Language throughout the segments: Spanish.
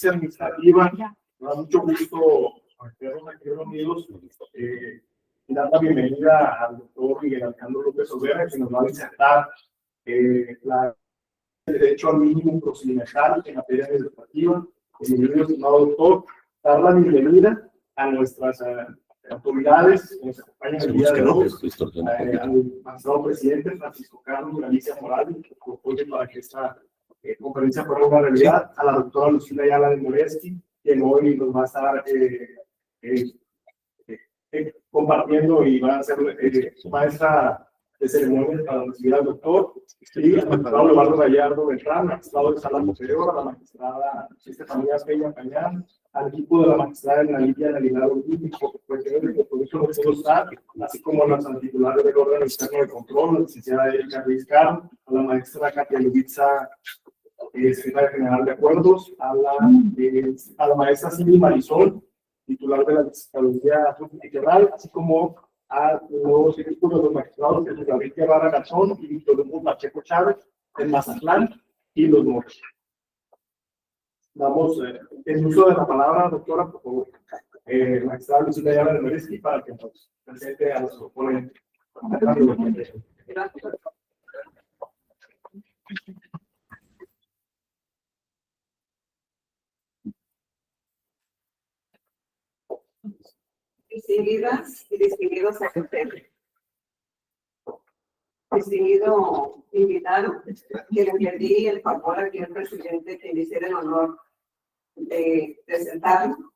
administrativa, nos da mucho gusto verlos aquí reunidos y dar la bienvenida al doctor Miguel Alejandro López Olvera, que nos va a disertar el derecho al mínimo procedimental en materia administrativa. Bienvenido, estimado doctor, dar la bienvenida a nuestras autoridades que nos acompañan el día de hoy, al magistrado presidente Francisco Carlos Galicia Morales, que propone para que esta conferencia fuera una realidad, a la doctora Lucila Ayala de Moreski, quien hoy nos va a estar compartiendo y va a ser maestra de ceremonias para recibir al doctor, y al magistrado Leonardo Gallardo Beltrán, magistrado de Sala Posterior, a la magistrada Estefanía Peña Cañán, al equipo de la magistrada Lidia Navidad Olímpico, por eso no puedo estar, así como a las titulares del órgano externo de control, la licenciada Erika Ruiz Caro, a la maestra Katia Lubitza, secretaria general de acuerdos, a la maestra Cindy Marisol, titular de la Fiscalía Institucional, así como a los equipos de los magistrados de David Guevara Garzón y Víctor Hugo Pacheco Chávez en Mazatlán y Los Mochis. Damos el uso de la palabra, doctora, por favor, magistrada Lucila Ayala de Moreski, para que nos presente a nuestro ponente. Gracias. Distinguidas y distinguidos asistentes. Distinguido invitado, que le pedí el favor aquí al presidente que le hiciera el honor de presentarlo,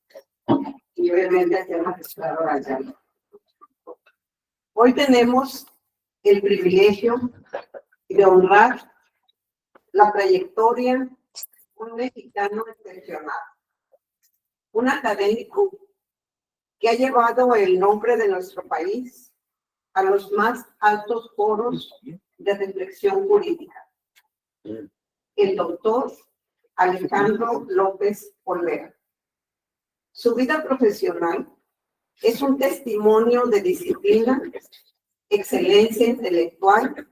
y obviamente aquí al magistrado Ayala. Hoy tenemos el privilegio de honrar la trayectoria de un mexicano excepcional, un académico que ha llevado el nombre de nuestro país a los más altos foros de reflexión jurídica, el doctor Alejandro López Olvera. Su vida profesional es un testimonio de disciplina, excelencia intelectual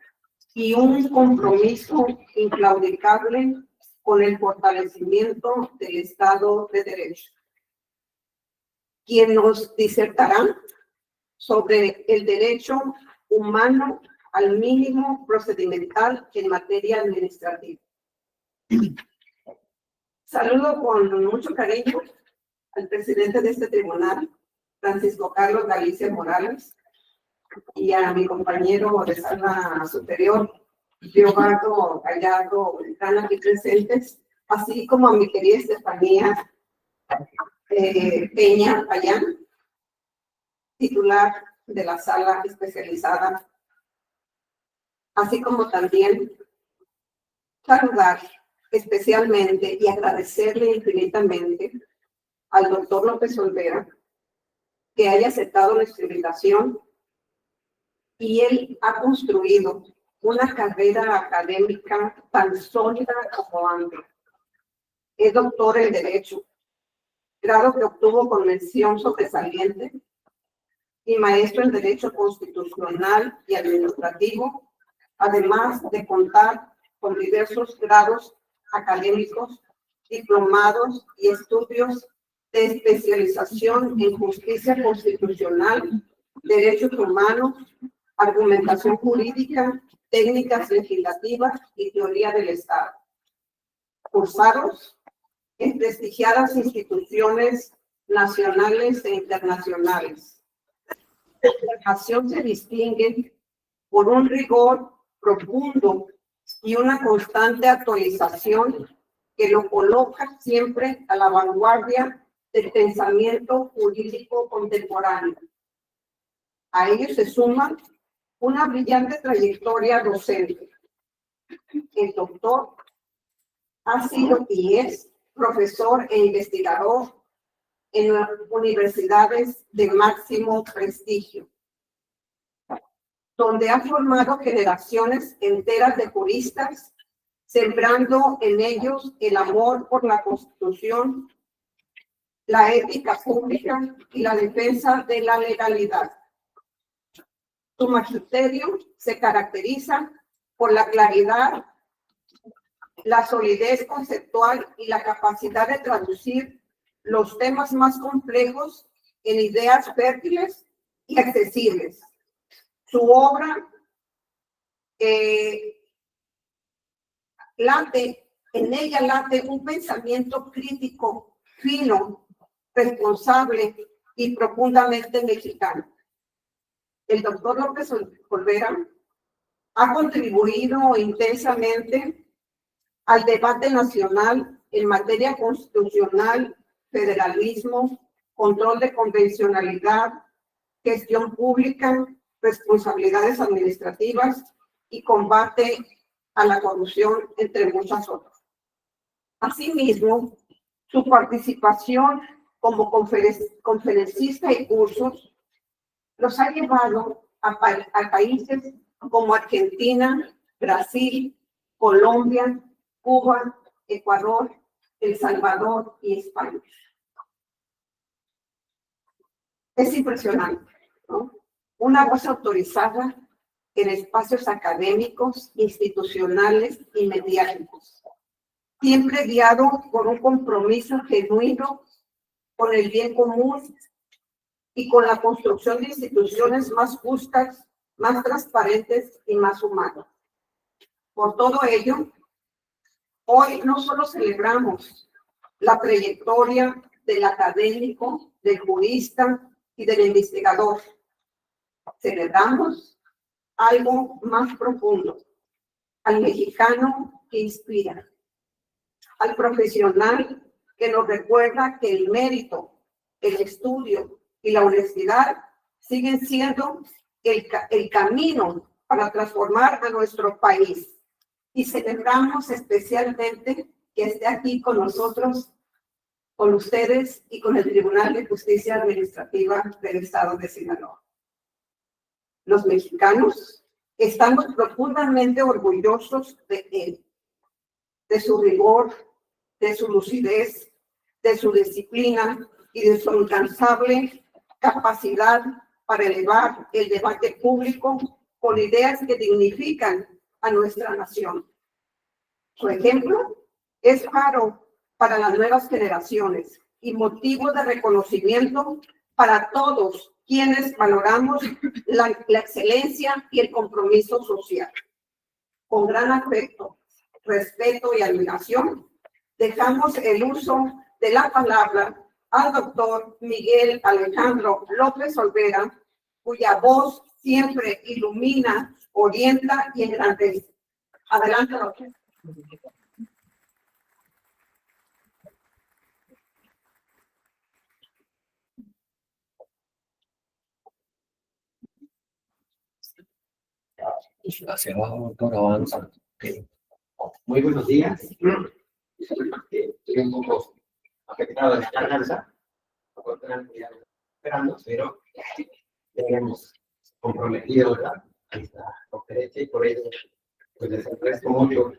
y un compromiso inclaudicable con el fortalecimiento del Estado de Derecho. Quien nos disertará sobre el derecho humano al mínimo procedimental en materia administrativa. Saludo con mucho cariño al presidente de este tribunal, Francisco Carlos Galicia Morales, y a mi compañero de sala superior, Leonardo Gallardo, están aquí presentes, así como a mi querida Estefanía Peña Payán, titular de la sala especializada, así como también saludar especialmente y agradecerle infinitamente al doctor López Olvera que haya aceptado nuestra invitación, y él ha construido una carrera académica tan sólida como amplia. Es doctor en Derecho, grado que obtuvo con mención sobresaliente, y maestro en Derecho Constitucional y Administrativo, además de contar con diversos grados académicos, diplomados y estudios de especialización en Justicia Constitucional, Derechos Humanos, Argumentación Jurídica, Técnicas Legislativas y Teoría del Estado, cursados en prestigiadas instituciones nacionales e internacionales. Su formación se distingue por un rigor profundo y una constante actualización que lo coloca siempre a la vanguardia del pensamiento jurídico contemporáneo. A ello se suma una brillante trayectoria docente. El doctor ha sido y es profesor e investigador en universidades de máximo prestigio, donde ha formado generaciones enteras de juristas, sembrando en ellos el amor por la Constitución, la ética pública y la defensa de la legalidad. Su magisterio se caracteriza por la claridad la solidez conceptual y la capacidad de traducir los temas más complejos en ideas fértiles y accesibles. Su obra en ella late un pensamiento crítico, fino, responsable y profundamente mexicano. El doctor López Olvera ha contribuido intensamente al debate nacional en materia constitucional, federalismo, control de convencionalidad, gestión pública, responsabilidades administrativas y combate a la corrupción, entre muchas otras. Asimismo, su participación como conferencista y cursos los ha llevado a países como Argentina, Brasil, Colombia, Cuba, Ecuador, El Salvador y España. Es impresionante, ¿no? Una voz autorizada en espacios académicos, institucionales y mediáticos, siempre guiado por un compromiso genuino con el bien común y con la construcción de instituciones más justas, más transparentes y más humanas. Por todo ello, hoy no solo celebramos la trayectoria del académico, del jurista y del investigador, celebramos algo más profundo, al mexicano que inspira, al profesional que nos recuerda que el mérito, el estudio y la honestidad siguen siendo el camino para transformar a nuestro país. Y celebramos especialmente que esté aquí con nosotros, con ustedes y con el Tribunal de Justicia Administrativa del Estado de Sinaloa. Los mexicanos estamos profundamente orgullosos de él, de su rigor, de su lucidez, de su disciplina y de su incansable capacidad para elevar el debate público con ideas que dignifican a nuestra nación. Su ejemplo es faro para las nuevas generaciones y motivo de reconocimiento para todos quienes valoramos la excelencia y el compromiso social. Con gran afecto, respeto y admiración, dejamos el uso de la palabra al doctor Miguel Alejandro López Olvera, cuya voz siempre ilumina, orienta y engrandece. Adelante, doctor. Muy buenos días. Estoy un poco afectado de la garganta, esperando, pero tenemos comprometido esta conferencia y por ello pues les agradezco mucho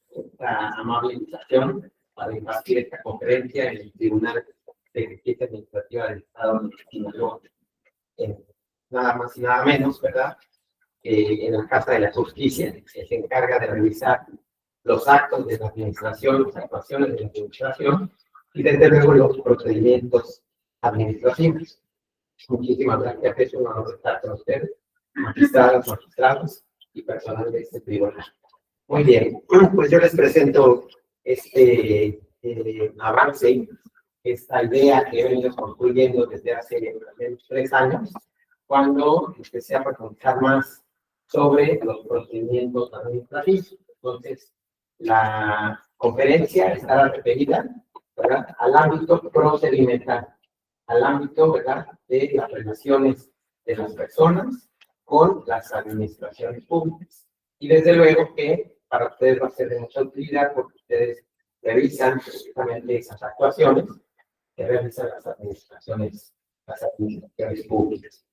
esta amable invitación para impartir esta conferencia en el Tribunal de Justicia Administrativa del Estado de Sinaloa. Nada más y nada menos, ¿verdad? En la Casa de la Justicia, que se encarga de revisar los actos de la administración, las actuaciones de la administración y desde luego los procedimientos administrativos. Muchísimas gracias, es un honor estar con ustedes, magistradas, magistrados y personal de este tribunal. Muy bien, pues yo les presento este avance, esta idea que he venido construyendo desde hace al menos 3 años, cuando empecé a profundizar más sobre los procedimientos administrativos. Entonces, la conferencia estará referida, ¿verdad?, al ámbito procedimental, al ámbito, ¿verdad?, de las relaciones de las personas con las administraciones públicas. Y desde luego que para ustedes va a ser de mucha utilidad porque ustedes revisan precisamente esas actuaciones que realizan las administraciones públicas.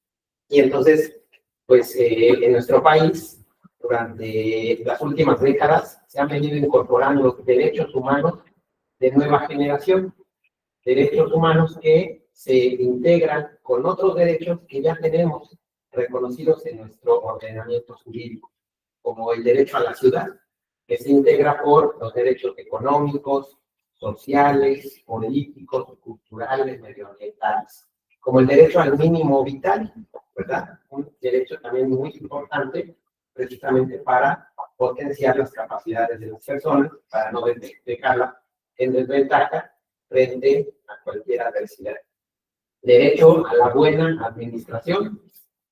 Y entonces, pues en nuestro país, durante las últimas décadas, se han venido incorporando derechos humanos de nueva generación, derechos humanos que se integran con otros derechos que ya tenemos reconocidos en nuestro ordenamiento jurídico, como el derecho a la ciudad, que se integra por los derechos económicos, sociales, políticos, culturales, medioambientales, como el derecho al mínimo vital, ¿verdad? Un derecho también muy importante, precisamente para potenciar las capacidades de las personas, para no dejarla en desventaja frente a cualquier adversidad. Derecho a la buena administración,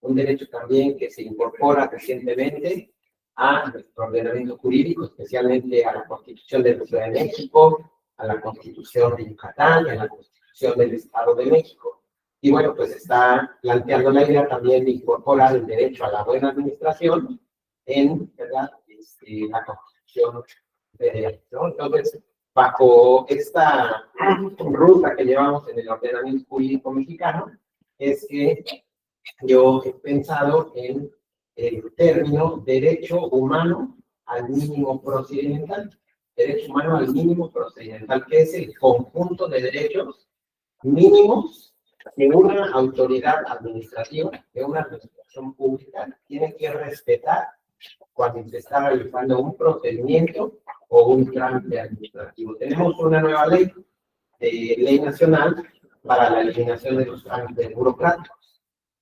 un derecho también que se incorpora recientemente a nuestro ordenamiento jurídico, especialmente a la Constitución de la Ciudad de México, a la Constitución de Yucatán, a la Constitución del Estado de México. Y bueno, pues está planteando la idea también de incorporar el derecho a la buena administración en, ¿verdad?, la Constitución federal, ¿no? Entonces, bajo esta ruta que llevamos en el ordenamiento jurídico mexicano, es que yo he pensado en el término derecho humano al mínimo procedimental. Derecho humano al mínimo procedimental, que es el conjunto de derechos mínimos que una autoridad administrativa, que una administración pública, tiene que respetar cuando se está realizando un procedimiento o un trámite administrativo. Tenemos una nueva ley, ley nacional para la eliminación de los trámites burocráticos.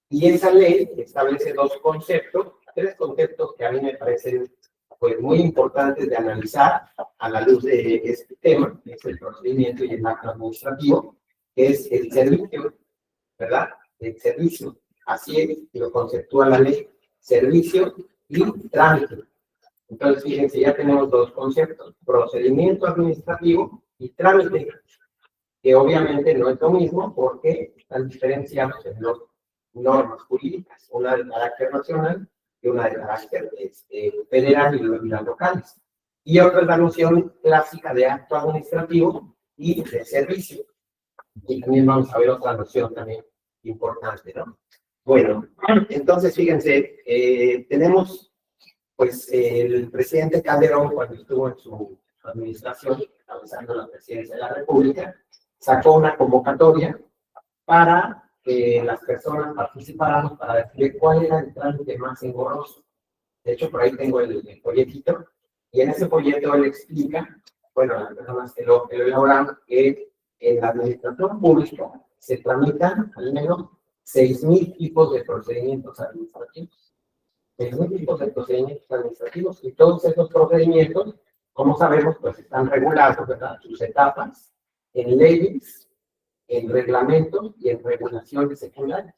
Y esa ley establece tres conceptos que a mí me parecen pues, muy importantes de analizar a la luz de este tema, que es el procedimiento y el acto administrativo, que es el servicio, ¿verdad? El servicio. Así es, lo conceptúa la ley, servicio y trámite. Entonces, fíjense, ya tenemos dos conceptos, procedimiento administrativo y trámite, que obviamente no es lo mismo porque están diferenciados en las normas jurídicas, una de carácter nacional y una de carácter federal y las locales. Y otra es la noción clásica de acto administrativo y de servicio. Y también vamos a ver otra noción también importante, ¿no? Bueno, entonces fíjense, tenemos pues el presidente Calderón, cuando estuvo en su administración, encabezando la presidencia de la República, sacó una convocatoria para que las personas participaran para decidir cuál era el trámite más engorroso. De hecho, por ahí tengo el folletito, y en ese folleto él explica, bueno, las personas que lo elaboran, que en la administración pública se tramitan al menos 6,000 tipos de procedimientos administrativos. 6,000 tipos de procedimientos administrativos, y todos esos procedimientos, como sabemos, pues están regulados, ¿verdad? Sus etapas en leyes, en reglamentos y en regulaciones secundarias.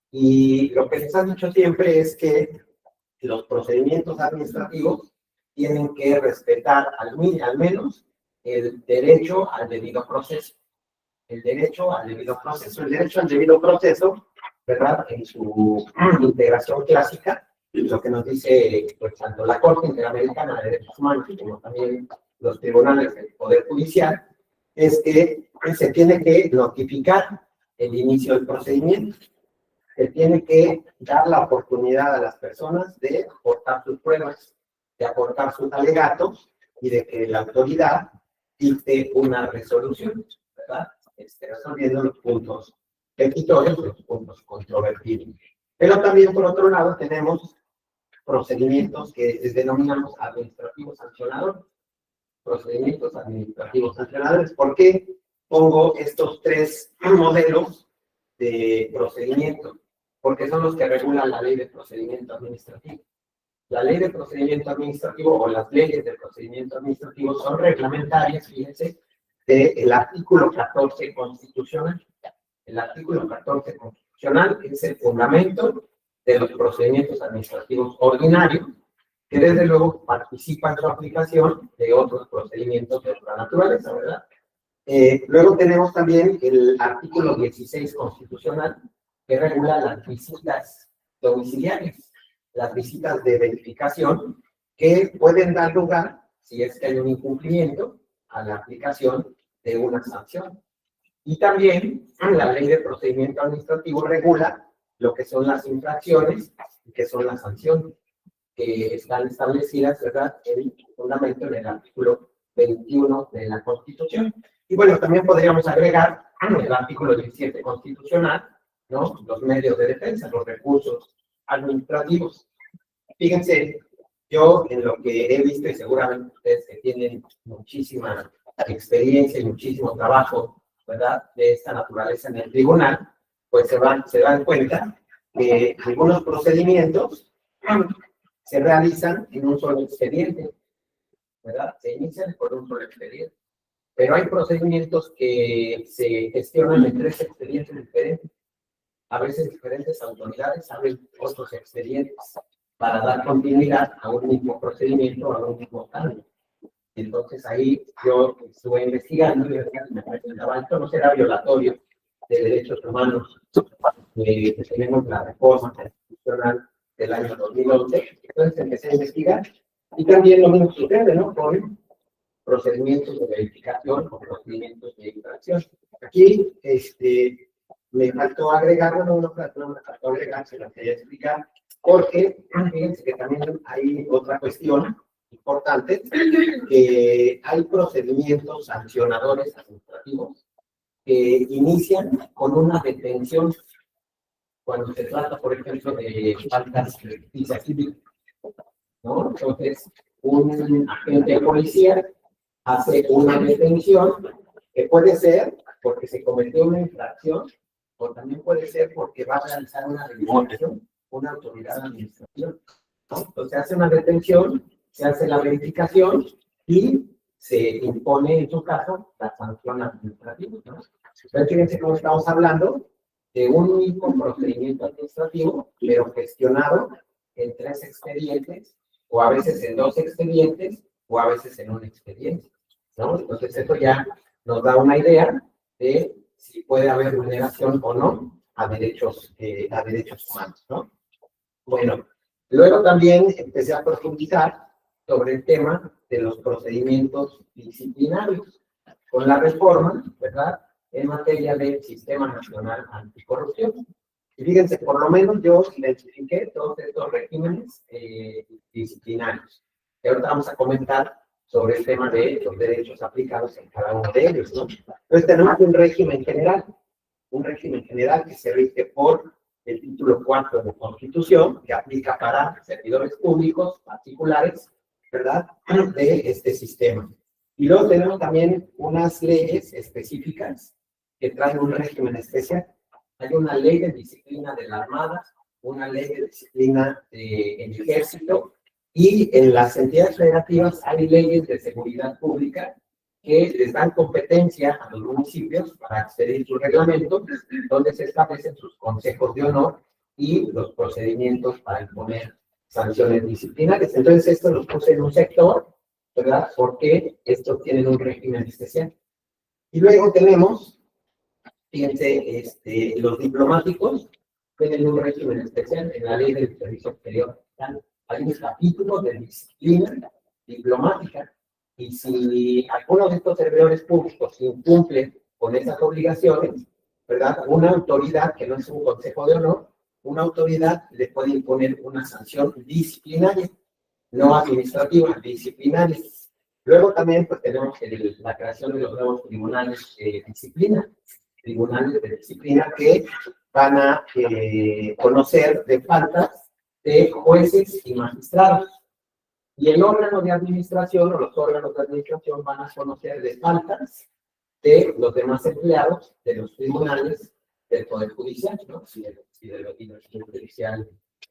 Y lo que les han dicho siempre es que los procedimientos administrativos tienen que respetar al menos el derecho al debido proceso. El derecho al debido proceso. El derecho al debido proceso, ¿verdad? En su integración clásica, lo que nos dice pues, tanto la Corte Interamericana de Derechos Humanos como también los tribunales del Poder Judicial, es que se tiene que notificar el inicio del procedimiento. Se tiene que dar la oportunidad a las personas de aportar sus pruebas, de aportar sus alegatos y de que la autoridad dicte una resolución, ¿verdad? Resolviendo los puntos petitorios, los puntos controvertidos. Pero también, por otro lado, tenemos procedimientos que denominamos administrativos sancionadores. Procedimientos administrativos sancionadores. ¿Por qué pongo estos tres modelos de procedimiento? Porque son los que regulan la ley de procedimiento administrativo. La ley de procedimiento administrativo o las leyes de procedimiento administrativo son reglamentarias, fíjense, del artículo 14 constitucional. El artículo 14 constitucional es el fundamento de los procedimientos administrativos ordinarios, que desde luego participa en su aplicación de otros procedimientos de otra naturaleza, ¿verdad? Luego tenemos también el artículo 16 constitucional, que regula las visitas domiciliarias, las visitas de verificación, que pueden dar lugar, si es que hay un incumplimiento, a la aplicación de una sanción. Y también la ley de procedimiento administrativo regula lo que son las infracciones y que son las sanciones, que están establecidas, ¿verdad?, en el fundamento en el artículo 21 de la Constitución. Y bueno, también podríamos agregar el artículo 17 constitucional, ¿no?, los medios de defensa, los recursos administrativos. Fíjense Yo, en lo que he visto, y seguramente ustedes que tienen muchísima experiencia y muchísimo trabajo, ¿verdad?, de esta naturaleza en el tribunal, pues se dan cuenta que algunos procedimientos se realizan en un solo expediente, ¿verdad? Se inician por un solo expediente. Pero hay procedimientos que se gestionan en 3 expedientes diferentes. A veces diferentes autoridades abren otros expedientes para dar continuidad a un mismo procedimiento o a un mismo cambio. Entonces ahí yo estuve investigando y me presentaba, esto no será violatorio de derechos humanos, que tenemos la reforma constitucional del año 2011. Entonces empecé a investigar y también lo mismo sucede, ¿no?, con procedimientos de verificación o procedimientos de infracción. Aquí me faltó agregar, no me faltó agregar, se lo quería explicar, porque fíjense que también hay otra cuestión importante, que hay procedimientos sancionadores administrativos que inician con una detención cuando se trata, por ejemplo, de faltas de justicia civil, ¿no? Entonces, un agente de policía hace una detención que puede ser porque se cometió una infracción o también puede ser porque va a realizar una verificación, una autoridad administrativa, ¿no? Entonces, se hace una detención, se hace la verificación y se impone, en su caso, la sanción administrativa, ¿no? Entonces, fíjense cómo estamos hablando de un mismo procedimiento administrativo, pero gestionado en 3 expedientes, o a veces en 2 expedientes, o a veces en un expediente, ¿no? Entonces, esto ya nos da una idea de si puede haber vulneración o no a derechos humanos, ¿no? Bueno, luego también empecé a profundizar sobre el tema de los procedimimentos disciplinarios con la reforma, ¿verdad?, en materia del Sistema Nacional Anticorrupción. Y fíjense, por lo menos yo identifiqué todos estos regímenes disciplinarios. Y ahora vamos a comentar sobre el tema de los derechos aplicados en cada uno de ellos, ¿no? Entonces tenemos un régimen general que se rige por el título 4 de la Constitución, que aplica para servidores públicos particulares, ¿verdad?, de este sistema. Y luego tenemos también unas leyes específicas que traen un régimen especial. Hay una ley de disciplina de la Armada, una ley de disciplina del Ejército, y en las entidades federativas hay leyes de seguridad pública que les dan competencia a los municipios para expedir sus reglamentos, donde se establecen sus consejos de honor y los procedimientos para imponer sanciones disciplinarias. Entonces, esto los puse en un sector, ¿verdad?, porque estos tienen un régimen especial. Y luego tenemos, fíjense, los diplomáticos tienen un régimen especial en la ley del servicio exterior. Hay un capítulo de disciplina diplomática, y si alguno de estos servidores públicos incumple con esas obligaciones, ¿verdad?, una autoridad, que no es un consejo de honor, una autoridad le puede imponer una sanción disciplinaria, no administrativa, disciplinaria. Luego también pues tenemos la creación de los nuevos tribunales de disciplina que van a conocer de faltas de jueces y magistrados. Y el órgano de administración o los órganos de administración van a conocer de faltas de los demás empleados de los tribunales del Poder Judicial, ¿no?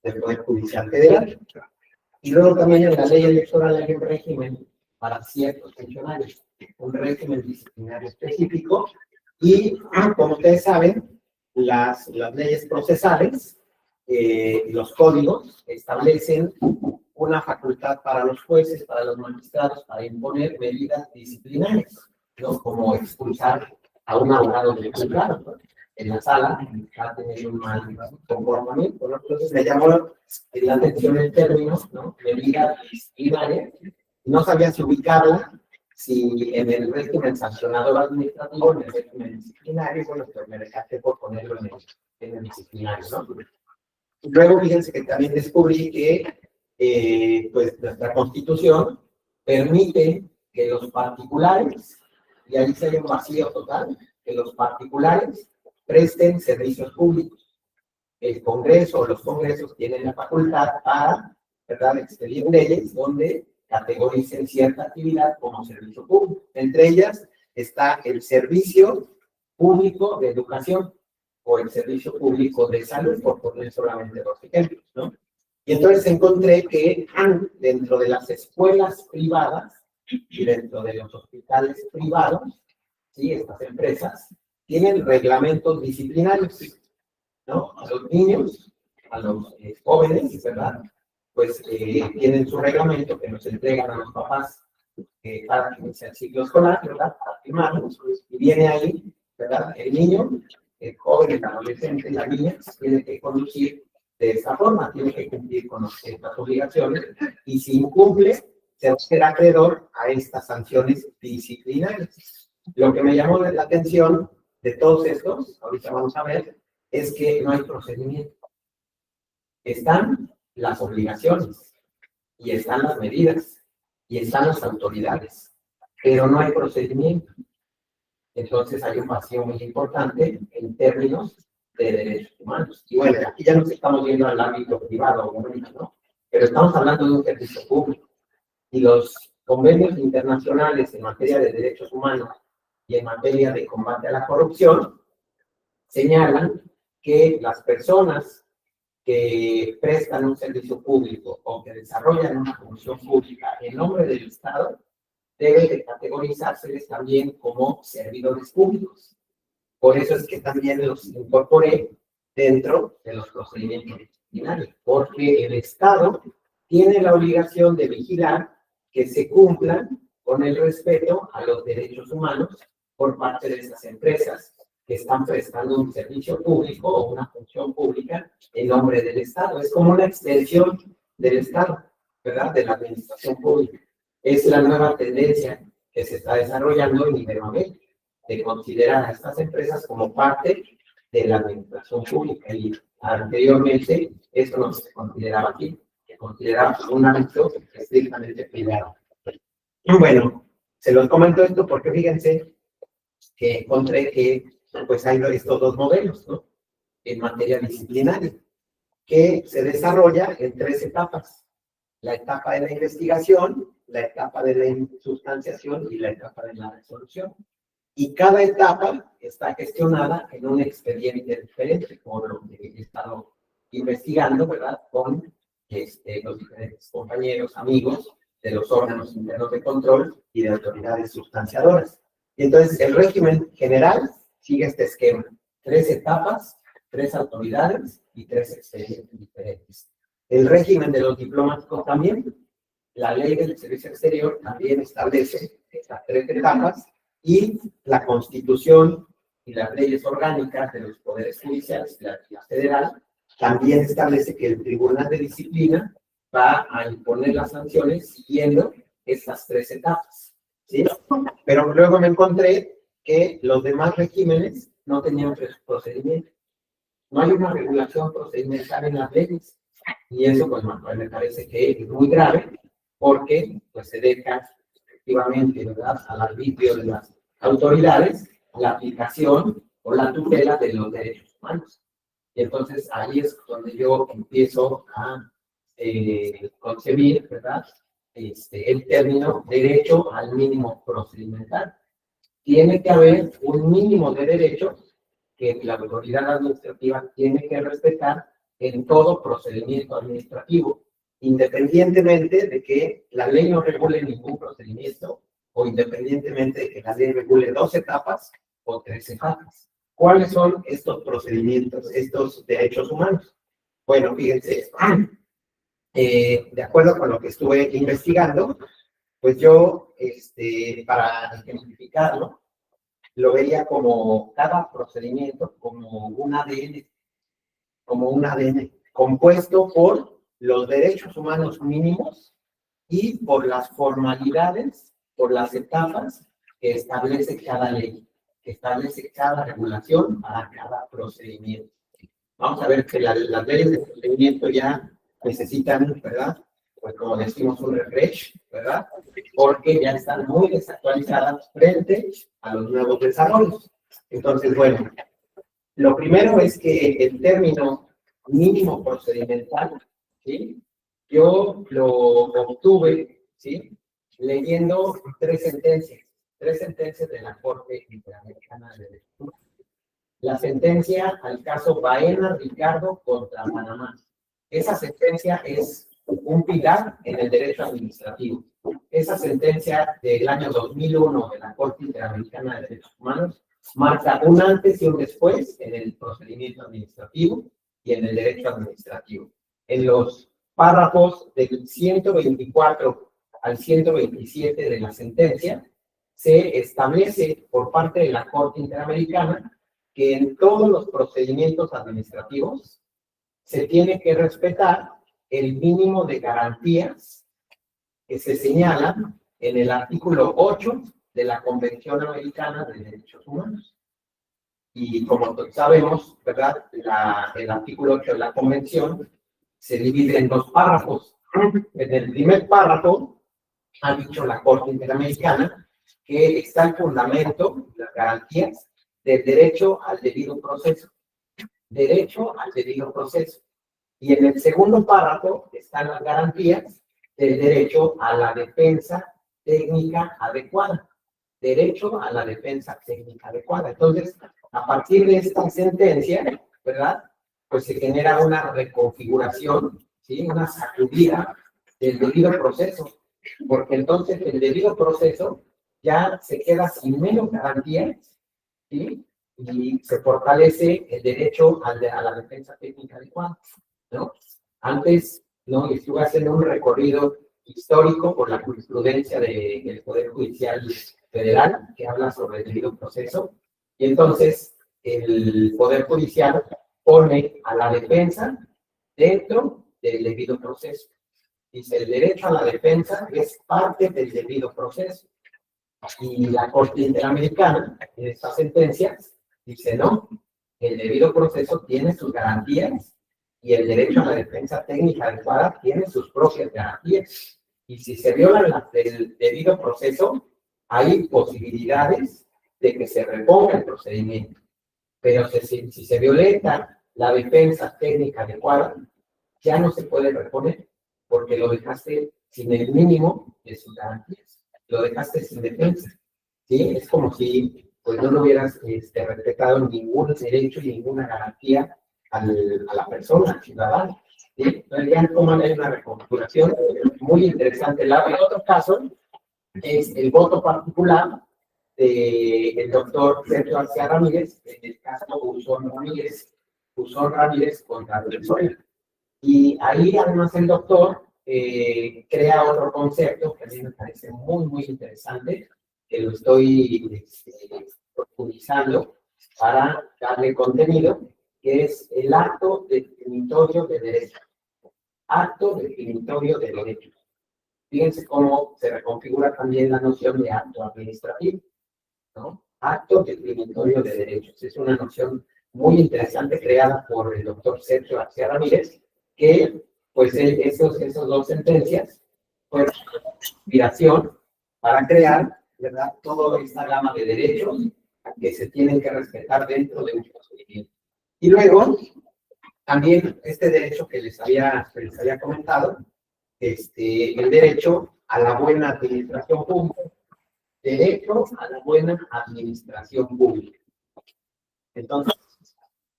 Del Poder Judicial Federal. Y luego también en la ley electoral hay un régimen para ciertos funcionarios, un régimen disciplinario específico, y como ustedes saben, las leyes procesales, los códigos establecen una facultad para los jueces, para los magistrados, para imponer medidas disciplinarias, ¿no?, como expulsar a un abogado del juzgado, ¿no?, en la sala, va a tener un mal comportamiento, ¿no? Entonces me llamó la atención el término, ¿no?, medida disciplinaria. No sabía si ubicarla, si en el régimen sancionador administrativo o en el régimen disciplinario. Bueno, pues me dejaste por ponerlo en el disciplinario, ¿no? Luego, fíjense que también descubrí que pues nuestra Constitución permite que los particulares, y ahí se hay un vacío total, que los particulares presten servicios públicos. El Congreso o los congresos tienen la facultad para ¿verdad? Expedir leyes donde categoricen cierta actividad como servicio público. Entre ellas está el servicio público de educación o el servicio público de salud, por poner solamente dos ejemplos, ¿no? Y entonces encontré que dentro de las escuelas privadas y dentro de los hospitales privados, ¿sí? Estas empresas tienen reglamentos disciplinarios, ¿no? A los niños, a los jóvenes, ¿verdad? Pues tienen su reglamento que nos entregan a los papás para que inicie el ciclo escolar, ¿verdad? Para firmarlos, y viene ahí, ¿verdad? El niño, el joven, el adolescente, la niña, tiene que conducir de esta forma, tiene que cumplir con estas obligaciones, y si incumple, se será acreedor a estas sanciones disciplinarias. Lo que me llamó la atención de todos estos, ahorita vamos a ver, es que no hay procedimiento. Están las obligaciones, y están las medidas, y están las autoridades, pero no hay procedimiento. Entonces hay un vacío muy importante en términos de derechos humanos. Y bueno, aquí ya nos estamos yendo al ámbito privado, obviamente, ¿no? Pero estamos hablando de un servicio público. Y los convenios internacionales en materia de derechos humanos y en materia de combate a la corrupción señalan que las personas que prestan un servicio público o que desarrollan una función pública en nombre del Estado deben de categorizárseles también como servidores públicos. Por eso es que también los incorporé dentro de los procedimientos disciplinarios, porque el Estado tiene la obligación de vigilar que se cumplan con el respeto a los derechos humanos por parte de esas empresas que están prestando un servicio público o una función pública en nombre del Estado. Es como una extensión del Estado, ¿verdad? De la administración pública. Es la nueva tendencia que se está desarrollando en Iberoamérica, de considerar a estas empresas como parte de la administración pública. Y anteriormente, eso no se consideraba aquí, se consideraba un ámbito estrictamente privado. Y bueno, se los comento esto porque fíjense que encontré que pues hay estos dos modelos, ¿no? En materia disciplinaria, que se desarrolla en tres etapas: la etapa de la investigación, la etapa de la insustanciación y la etapa de la resolución. Y cada etapa está gestionada en un expediente diferente, por lo que he estado investigando, ¿verdad? Con los diferentes compañeros, amigos de los órganos internos de control y de autoridades sustanciadoras. Y entonces el régimen general sigue este esquema: 3 etapas, 3 autoridades y 3 expedientes diferentes. El régimen de los diplomáticos también, la ley del servicio exterior también establece estas 3 etapas, y la Constitución y las leyes orgánicas de los poderes judiciales y la federal también establece que el Tribunal de Disciplina va a imponer las sanciones siguiendo estas 3 etapas, ¿sí? Pero luego me encontré que los demás regímenes no tenían procedimiento. No hay una regulación procedimental en las leyes. Y eso, pues, me parece que es muy grave, porque pues, se deja efectivamente, ¿verdad?, al arbitrio de las autoridades la aplicación o la tutela de los derechos humanos. Y entonces ahí es donde yo empiezo a concebir, ¿verdad?, el término derecho al mínimo procedimental. Tiene que haber un mínimo de derechos que la autoridad administrativa tiene que respetar en todo procedimiento administrativo, independientemente de que la ley no regule ningún procedimiento o independientemente de que la ley regule 2 etapas o 3 etapas. ¿Cuáles son estos procedimientos, estos derechos humanos? Bueno, fíjense, de acuerdo con lo que estuve investigando, pues yo, para ejemplificarlo, lo veía como cada procedimiento como un ADN compuesto por los derechos humanos mínimos y por las formalidades, por las etapas que establece cada ley, que establece cada regulación para cada procedimiento. Vamos a ver que las leyes de procedimiento ya necesitan, ¿verdad?, pues como decimos, un refresh, ¿verdad?, porque ya están muy desactualizadas frente a los nuevos desarrollos. Entonces, bueno, lo primero es que el término mínimo procedimental, ¿sí?, yo lo obtuve, ¿sí? Leyendo tres sentencias de la Corte Interamericana de Derechos Humanos. La sentencia al caso Baena Ricardo contra Panamá. Esa sentencia es un pilar en el derecho administrativo. Esa sentencia del año 2001 de la Corte Interamericana de Derechos Humanos marca un antes y un después en el procedimiento administrativo y en el derecho administrativo. En los párrafos del 124 al 127 de la sentencia, se establece por parte de la Corte Interamericana que en todos los procedimientos administrativos se tiene que respetar el mínimo de garantías que se señalan en el artículo 8 de la Convención Americana de Derechos Humanos. Y como sabemos, ¿verdad? El artículo 8 de la Convención se divide en dos párrafos. En el primer párrafo ha dicho la Corte Interamericana que está el fundamento, las garantías del derecho al debido proceso. Derecho al debido proceso. Y en el segundo párrafo están las garantías del derecho a la defensa técnica adecuada. Derecho a la defensa técnica adecuada. Entonces, a partir de esta sentencia, ¿verdad? Pues se genera una reconfiguración, ¿sí? Una sacudida del debido proceso. Porque entonces el debido proceso ya se queda sin menos garantías, ¿sí? Y se fortalece el derecho a la defensa técnica adecuada, ¿no? Antes, ¿no? Estuve haciendo un recorrido histórico por la jurisprudencia del Poder Judicial Federal que habla sobre el debido proceso, y entonces el Poder Judicial pone a la defensa dentro del debido proceso. Dice, el derecho a la defensa es parte del debido proceso. Y la Corte Interamericana, en esta sentencia, dice, no, el debido proceso tiene sus garantías y el derecho a la defensa técnica adecuada tiene sus propias garantías. Y si se viola el debido proceso, hay posibilidades de que se reponga el procedimiento. Pero si se violenta la defensa técnica adecuada, ya no se puede reponer, porque lo dejaste sin el mínimo de sus garantías. Lo dejaste sin defensa, ¿sí? Es como si pues, no lo hubieras respetado ningún derecho y ninguna garantía a la persona, al ciudadano, ¿sí? Entonces, ya como hay una reconfiguración muy interesante. El otro caso es el voto particular del doctor Sergio García Ramírez, en el caso Usón Ramírez contra Venezuela. Y ahí, además, el doctor crea otro concepto que a mí me parece muy, muy interesante, que lo estoy profundizando para darle contenido, que es el acto definitorio de derecho. Acto definitorio de derecho. Fíjense cómo se reconfigura también la noción de acto administrativo, ¿no? Acto definitorio de derechos. Es una noción muy interesante creada por el doctor Sergio García Ramírez, que pues esos dos sentencias fueron inspiración para crear, ¿verdad?, toda esta gama de derechos que se tienen que respetar dentro de un procedimiento. Y luego, también este derecho que les había comentado, el derecho a la buena administración pública. Derecho a la buena administración pública. Entonces,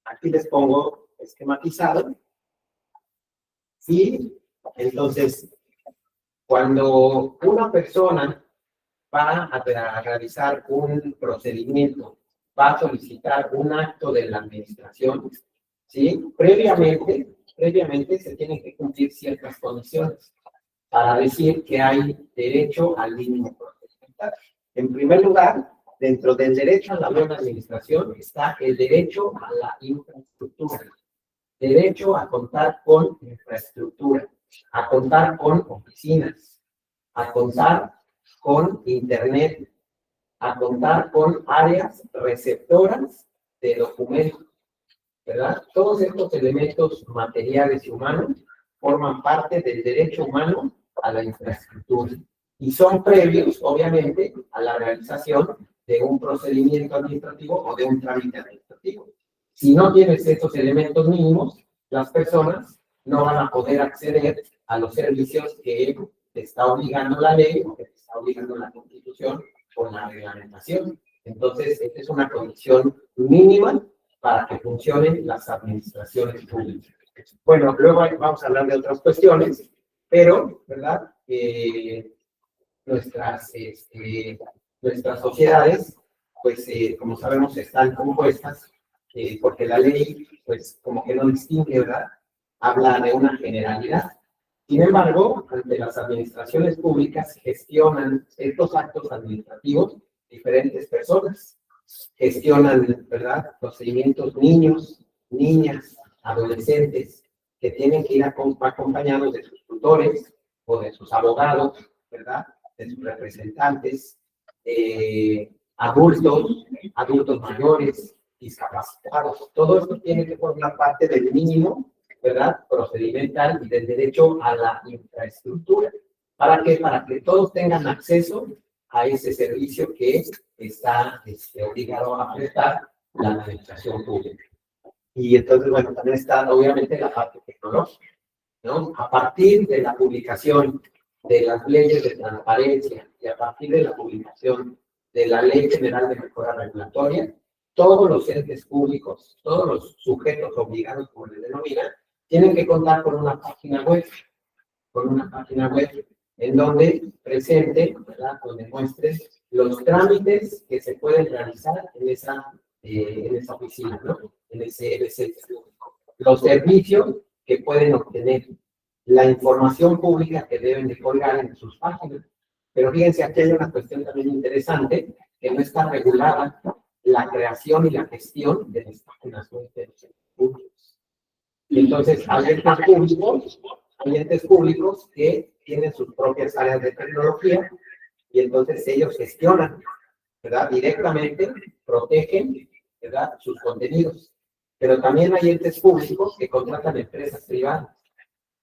aquí les pongo esquematizado. Y entonces, cuando una persona va a realizar un procedimiento, va a solicitar un acto de la administración, ¿sí? Previamente se tienen que cumplir ciertas condiciones para decir que hay derecho al mínimo procedimental. En primer lugar, dentro del derecho a la buena administración está el derecho a la infraestructura. Derecho a contar con infraestructura, a contar con oficinas, a contar con internet, a contar con áreas receptoras de documentos, ¿verdad? Todos estos elementos materiales y humanos forman parte del derecho humano a la infraestructura y son previos, obviamente, a la realización de un procedimiento administrativo o de un trámite administrativo. Si no tienes estos elementos mínimos, las personas no van a poder acceder a los servicios que te está obligando la ley o que te está obligando la Constitución o la reglamentación. Entonces, esta es una condición mínima para que funcionen las administraciones públicas. Bueno, luego vamos a hablar de otras cuestiones, pero, ¿verdad? Nuestras sociedades, pues, como sabemos, están compuestas porque la ley, pues, como que no distingue, ¿verdad? Habla de una generalidad. Sin embargo, ante las administraciones públicas gestionan estos actos administrativos diferentes personas. Gestionan, ¿verdad?, procedimientos niños, niñas, adolescentes, que tienen que ir acompañados de sus tutores o de sus abogados, ¿verdad?, de sus representantes, adultos mayores, discapacitados. Todo esto tiene que formar parte del mínimo, ¿verdad?, procedimental y del derecho a la infraestructura. ¿Para qué? Para que todos tengan acceso a ese servicio que está obligado a prestar la administración pública. Y entonces, bueno, también está obviamente la parte tecnológica, ¿no? A partir de la publicación de las leyes de transparencia y a partir de la publicación de la Ley General de Mejora Regulatoria, todos los entes públicos, todos los sujetos obligados, como les denominan, tienen que contar con una página web, en donde presente, ¿verdad?, donde muestre los trámites que se pueden realizar en esa oficina, ¿no?, en ese público, los servicios que pueden obtener, la información pública que deben de colgar en sus páginas. Pero fíjense, aquí hay una cuestión también interesante, que no está regulada la creación y la gestión de las páginas web de los entes públicos. Entonces, hay entes públicos que tienen sus propias áreas de tecnología y entonces ellos gestionan, ¿verdad?, directamente, protegen, ¿verdad?, sus contenidos. Pero también hay entes públicos que contratan empresas privadas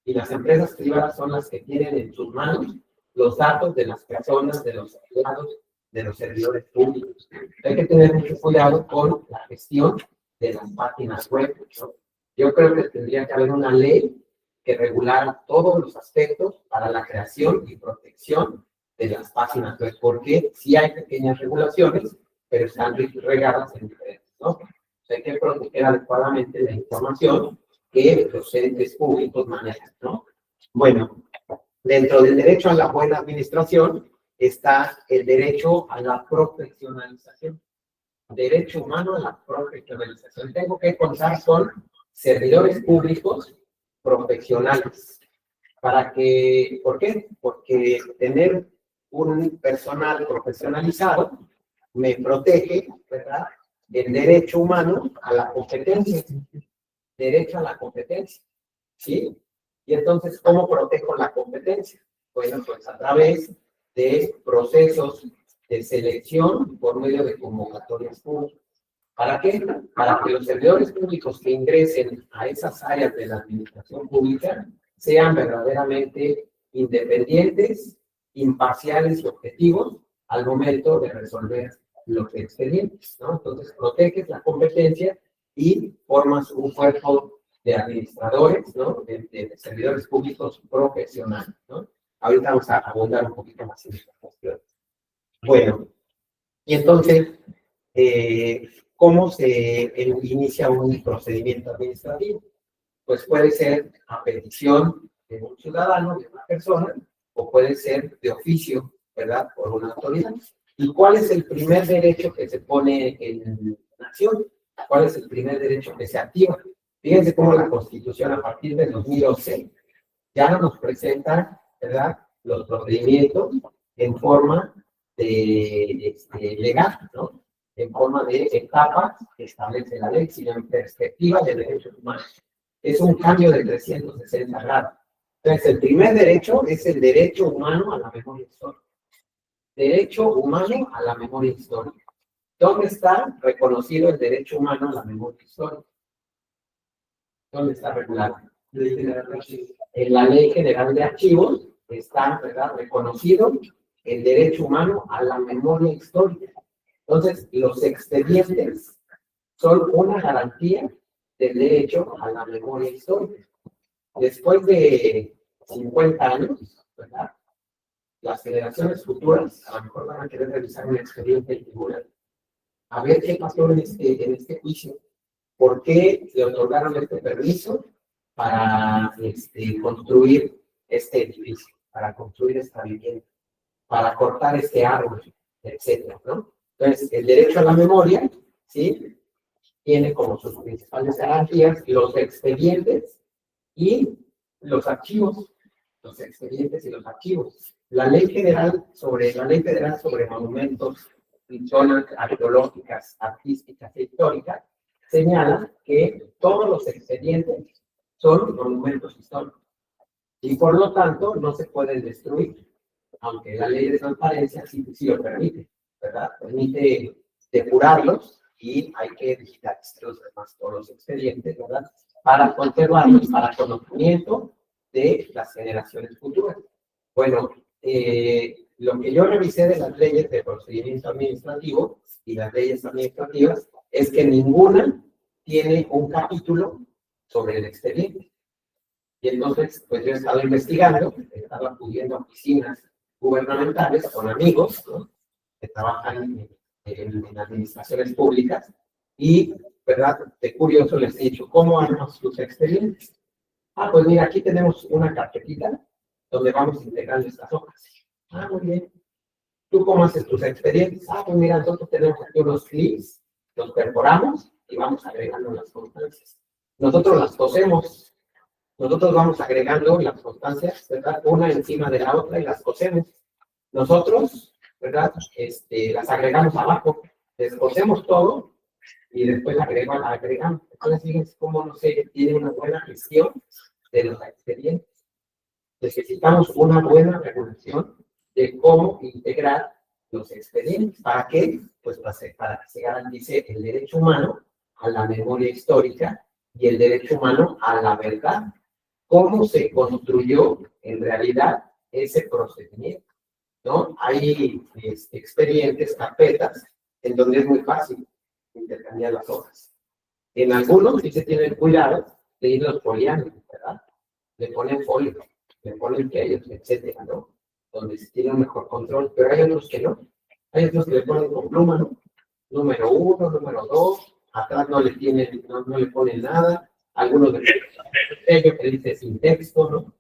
y las empresas privadas son las que tienen en sus manos los datos de las personas, de los empleados, de los servidores públicos. Hay que tener mucho cuidado con la gestión de las páginas web, ¿no? Yo creo que tendría que haber una ley que regulara todos los aspectos para la creación y protección de las páginas web, porque sí hay pequeñas regulaciones, pero están regadas en diferentes, ¿no? O sea, hay que proteger adecuadamente la información que los entes públicos manejan, ¿no? Bueno, dentro del derecho a la buena administración está el derecho a la profesionalización. Derecho humano a la profesionalización. Tengo que contar con servidores públicos profesionales. ¿Para que, por qué? Porque tener un personal profesionalizado me protege, ¿verdad?, el derecho humano a la competencia. Derecho a la competencia, ¿sí? Y entonces, ¿cómo protejo la competencia? Bueno, pues a través de procesos de selección por medio de convocatorias públicas. ¿Para qué? Para que los servidores públicos que ingresen a esas áreas de la administración pública sean verdaderamente independientes, imparciales y objetivos al momento de resolver los expedientes, ¿no? Entonces, proteges la competencia y formas un cuerpo de administradores, ¿no?, de servidores públicos profesionales, ¿no? Ahorita vamos a abundar un poquito más en esta cuestión. Bueno, y entonces, ¿cómo se inicia un procedimiento administrativo? Pues puede ser a petición de un ciudadano, de una persona, o puede ser de oficio, ¿verdad?, por una autoridad. ¿Y cuál es el primer derecho que se pone en acción? ¿Cuál es el primer derecho que se activa? Fíjense cómo la Constitución a partir del 2011 ya nos presenta, ¿verdad?, los procedimientos en forma de legal, ¿no?, en forma de etapas que establece la ley, sino en perspectiva de derechos humanos. Es un cambio de 360 grados. Entonces, el primer derecho es el derecho humano a la memoria histórica. Derecho humano a la memoria histórica. ¿Dónde está reconocido el derecho humano a la memoria histórica? ¿Dónde está regulado? En la Ley General de Archivos está, ¿verdad?, reconocido el derecho humano a la memoria histórica. Entonces, los expedientes son una garantía del derecho a la memoria histórica. Después de 50 años, ¿verdad? Las generaciones futuras a lo mejor van a querer revisar un expediente en tribunal, a ver qué pasó en este juicio, por qué le otorgaron este permiso para construir este edificio, para construir esta vivienda, para cortar este árbol, etcétera, ¿no? Entonces, el derecho a la memoria, ¿sí? Tiene como sus principales garantías los expedientes y los archivos, los expedientes y los archivos. La ley federal sobre monumentos y zonas arqueológicas, artísticas e históricas señala que todos los expedientes son monumentos históricos y por lo tanto no se pueden destruir, aunque la ley de transparencia sí lo permite, ¿verdad? Permite depurarlos y hay que digitalizar los demás, todos los expedientes, ¿verdad? Para conservarlos, para conocimiento de las generaciones futuras. Bueno, lo que yo revisé de las leyes de procedimiento administrativo y las leyes administrativas es que ninguna tiene un capítulo sobre el expediente. Y entonces, pues yo estaba investigando, estaba acudiendo a oficinas gubernamentales con amigos, ¿no? Que trabajan en administraciones públicas y, ¿verdad? De curioso les he dicho, ¿cómo armas tus expedientes? Ah, pues mira, aquí tenemos una carpetita donde vamos integrando estas hojas. Ah, muy bien. ¿Tú cómo haces tus expedientes? Ah, pues mira, nosotros tenemos aquí unos clips, los perforamos y vamos agregando las constancias. Nosotros las cosemos. Nosotros vamos agregando las constancias, ¿verdad? Una encima de la otra y las cosemos. Nosotros, ¿verdad? Las agregamos abajo, descosemos todo y después agregamos. Entonces, fíjense cómo no se tiene una buena gestión de los expedientes. Necesitamos una buena regulación de cómo integrar los expedientes. ¿Para qué? Pues para que se garantice el derecho humano a la memoria histórica y el derecho humano a la verdad. ¿Cómo se construyó en realidad ese procedimiento? ¿No? Hay expedientes, carpetas, en donde es muy fácil intercambiar las hojas. En algunos sí se tiene cuidado de irlos foliando, ¿verdad? Le ponen folio, le ponen sellos, etcétera, ¿no? Donde se tiene un mejor control, pero hay otros que no. Hay otros que le ponen con pluma, ¿no? Número 1, número 2, atrás no le ponen nada. Algunos de sello que dice sin texto, ¿no?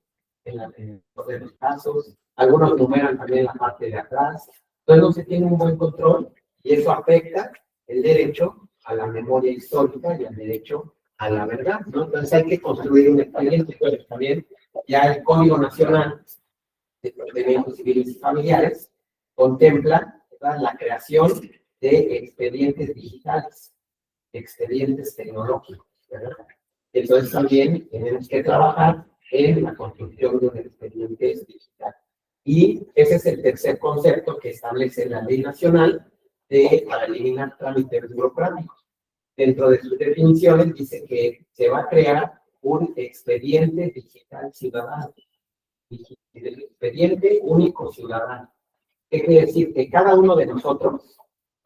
En los casos. Algunos numeran también la parte de atrás. Entonces no se tiene un buen control y eso afecta el derecho a la memoria histórica y al derecho a la verdad, ¿no? Entonces hay que construir un expediente, pues también ya el Código Nacional de Procedimientos Civiles y Familiares contempla, ¿verdad?, la creación de expedientes digitales, expedientes tecnológicos, ¿verdad? Entonces también tenemos que trabajar en la construcción de un expediente digital. Y ese es el tercer concepto que establece la Ley Nacional para eliminar trámites burocráticos. Dentro de sus definiciones dice que se va a crear un expediente digital ciudadano, el expediente único ciudadano. ¿Qué quiere decir? Que cada uno de nosotros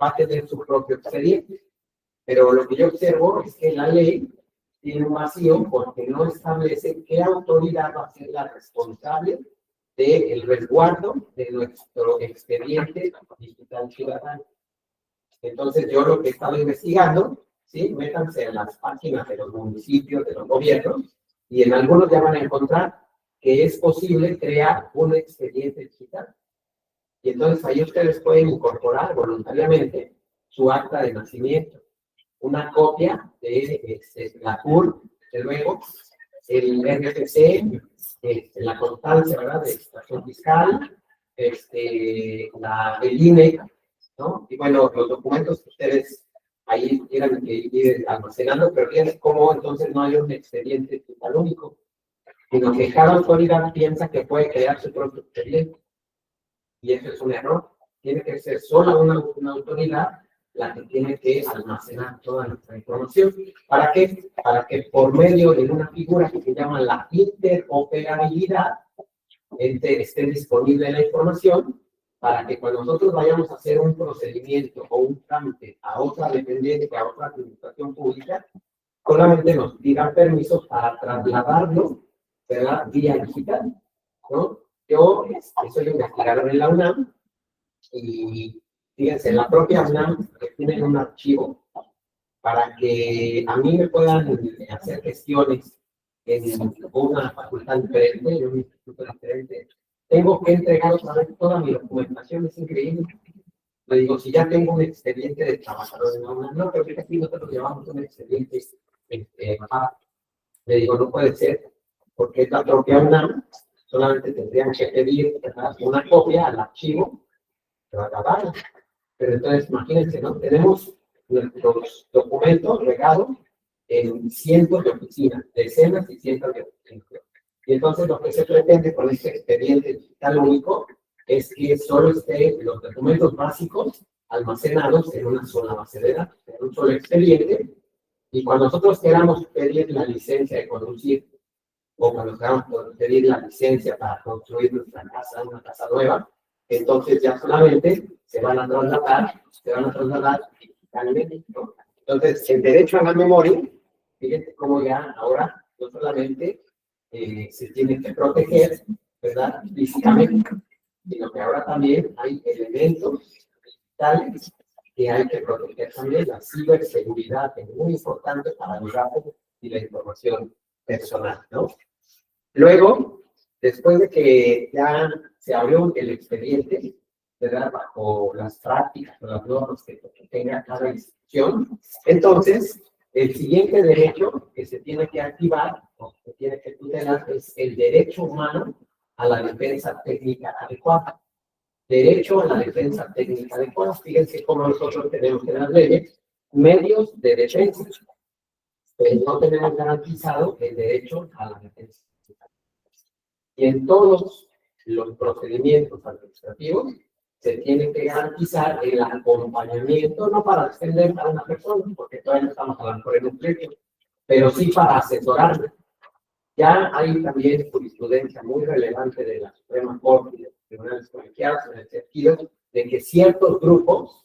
va a tener su propio expediente, pero lo que yo observo es que la ley tiene un vacío porque no establece qué autoridad va a ser la responsable del resguardo de nuestro expediente digital ciudadano. Entonces, yo lo que he estado investigando, ¿sí? Métanse en las páginas de los municipios, de los gobiernos, y en algunos ya van a encontrar que es posible crear un expediente digital. Y entonces ahí ustedes pueden incorporar voluntariamente su acta de nacimiento, una copia de la CUR, desde luego, el RFC, la constancia, ¿verdad?, de extracción fiscal, el INE, ¿no? Y bueno, los documentos que ustedes ahí quieran ir almacenando, pero fíjense cómo entonces no hay un expediente digital único, sino que cada autoridad piensa que puede crear su propio expediente. Y eso es un error. Tiene que ser solo una autoridad la que tiene que almacenar toda nuestra información. ¿Para qué? Para que por medio de una figura que se llama la interoperabilidad esté disponible la información para que cuando nosotros vayamos a hacer un procedimiento o un trámite a otra dependencia, a otra administración pública, solamente nos pidan permisos para trasladarlo, ¿verdad?, vía digital. ¿no? Yo soy investigador en la UNAM y fíjense, en la propia UNAM tienen un archivo para que a mí me puedan hacer gestiones en una facultad diferente, en un instituto diferente. Tengo que entregar otra vez toda mi documentación, es increíble. Le digo, si ya tengo un expediente de trabajador en la UNAM, no, pero aquí nosotros llevamos un expediente. Le digo, no puede ser, porque es la propia UNAM, solamente tendrían que pedir una copia al archivo, que va a acabar. Pero entonces, imagínense, ¿no? Tenemos nuestros documentos regados en cientos de oficinas, decenas y cientos de oficinas. Y entonces lo que se pretende con este expediente digital único es que solo estén los documentos básicos almacenados en una sola base de datos, en un solo expediente. Y cuando nosotros queramos pedir la licencia de conducir, o cuando queramos pedir la licencia para construir nuestra casa, una casa nueva, entonces ya solamente se van a trasladar digitalmente, ¿no? Entonces, el derecho a la memoria, fíjense cómo ya ahora no solamente se tiene que proteger, ¿verdad?, físicamente, sino que ahora también hay elementos digitales que hay que proteger también. La ciberseguridad es muy importante para los datos y la información personal, ¿no? Luego, después de que ya se abrió el expediente, ¿verdad?, bajo las prácticas o las normas que tenga cada institución, entonces, el siguiente derecho que se tiene que activar o que tiene que tutelar es el derecho humano a la defensa técnica adecuada. Derecho a la defensa técnica adecuada. Fíjense cómo nosotros tenemos en las leyes medios de defensa, pero no tenemos garantizado el derecho a la defensa. Y en todos los procedimientos administrativos se tiene que garantizar el acompañamiento, no para defender a una persona, porque todavía no estamos hablando por el conflicto, pero sí para asesorarla. Ya hay también jurisprudencia muy relevante de la Suprema Corte y de los tribunales colegiados en el sentido de que ciertos grupos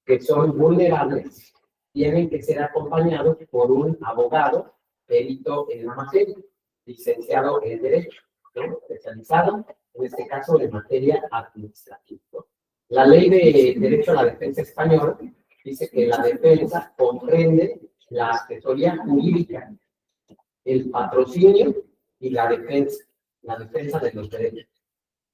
que son vulnerables tienen que ser acompañados por un abogado perito en la materia, licenciado en Derecho, ¿no?, especializado, en este caso, en materia administrativa. La Ley de Derecho a la Defensa española dice que la defensa comprende la asesoría jurídica, el patrocinio y la defensa de los derechos.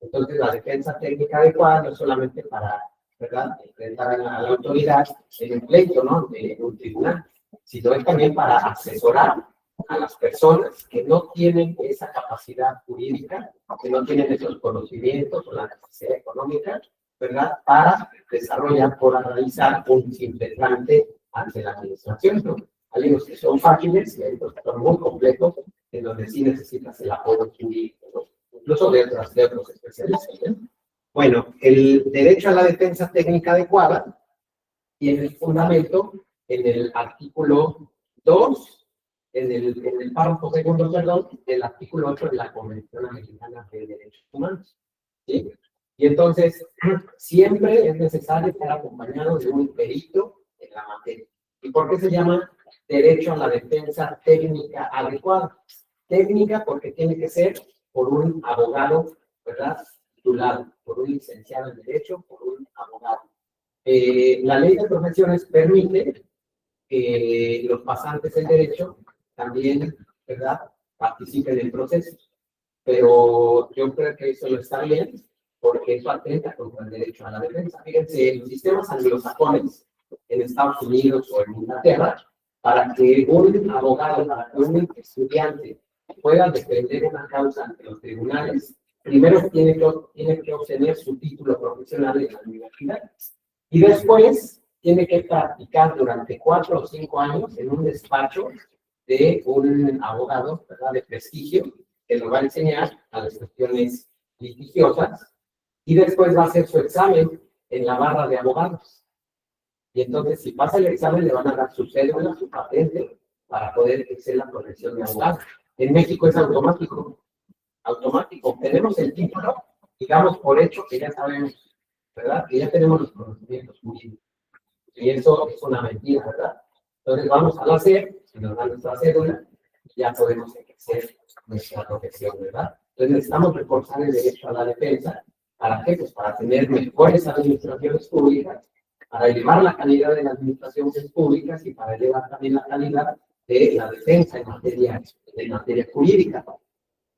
Entonces, la defensa técnica adecuada no es solamente para, ¿verdad?, enfrentar a la autoridad en un pleito, ¿no?, de un tribunal, sino es también para asesorar a las personas que no tienen esa capacidad jurídica, que no tienen esos conocimientos o la capacidad económica, ¿verdad?, para desarrollar, para realizar un simple trámite ante la administración, ¿no? Hay unos que son fáciles y hay otros que son muy complejos, en donde sí necesitas el apoyo jurídico, ¿no?, incluso de otros especialistas, ¿no? Bueno, el derecho a la defensa técnica adecuada tiene el fundamento en el artículo 2, en el párrafo segundo, perdón, del artículo 8 de la Convención Americana de Derechos Humanos, ¿sí? Y entonces, siempre es necesario estar acompañado de un perito en la materia. ¿Y por qué se llama derecho a la defensa técnica adecuada? Técnica porque tiene que ser por un abogado, ¿verdad?, titulado, por un licenciado en Derecho, por un abogado. La Ley de Profesiones permite que los pasantes en Derecho también, ¿verdad?, participen en procesos. Pero yo creo que eso no está bien, porque eso atenta contra el derecho a la defensa. Fíjense, en los sistemas anglosajones, en Estados Unidos o en Inglaterra, para que un abogado, para que un estudiante pueda defender una causa ante los tribunales, primero tiene que obtener su título profesional en la universidad y después tiene que practicar durante 4 o 5 años en un despacho de un abogado, ¿verdad?, de prestigio, que lo va a enseñar a las cuestiones litigiosas, y después va a hacer su examen en la barra de abogados. Y entonces, si pasa el examen, le van a dar su cédula, su patente, para poder ejercer la profesión de abogado. En México es automático. Automático. Tenemos el título, digamos por hecho que ya sabemos, ¿verdad?, que ya tenemos los conocimientos jurídicos. Y eso es una mentira, ¿verdad? Entonces vamos a la SEP, si nos dan nuestra cédula, ya podemos ejercer nuestra profesión, ¿verdad? Entonces necesitamos reforzar el derecho a la defensa. ¿Para qué? Pues para tener mejores administraciones públicas, para elevar la calidad de las administraciones públicas y para elevar también la calidad de la defensa en materia jurídica.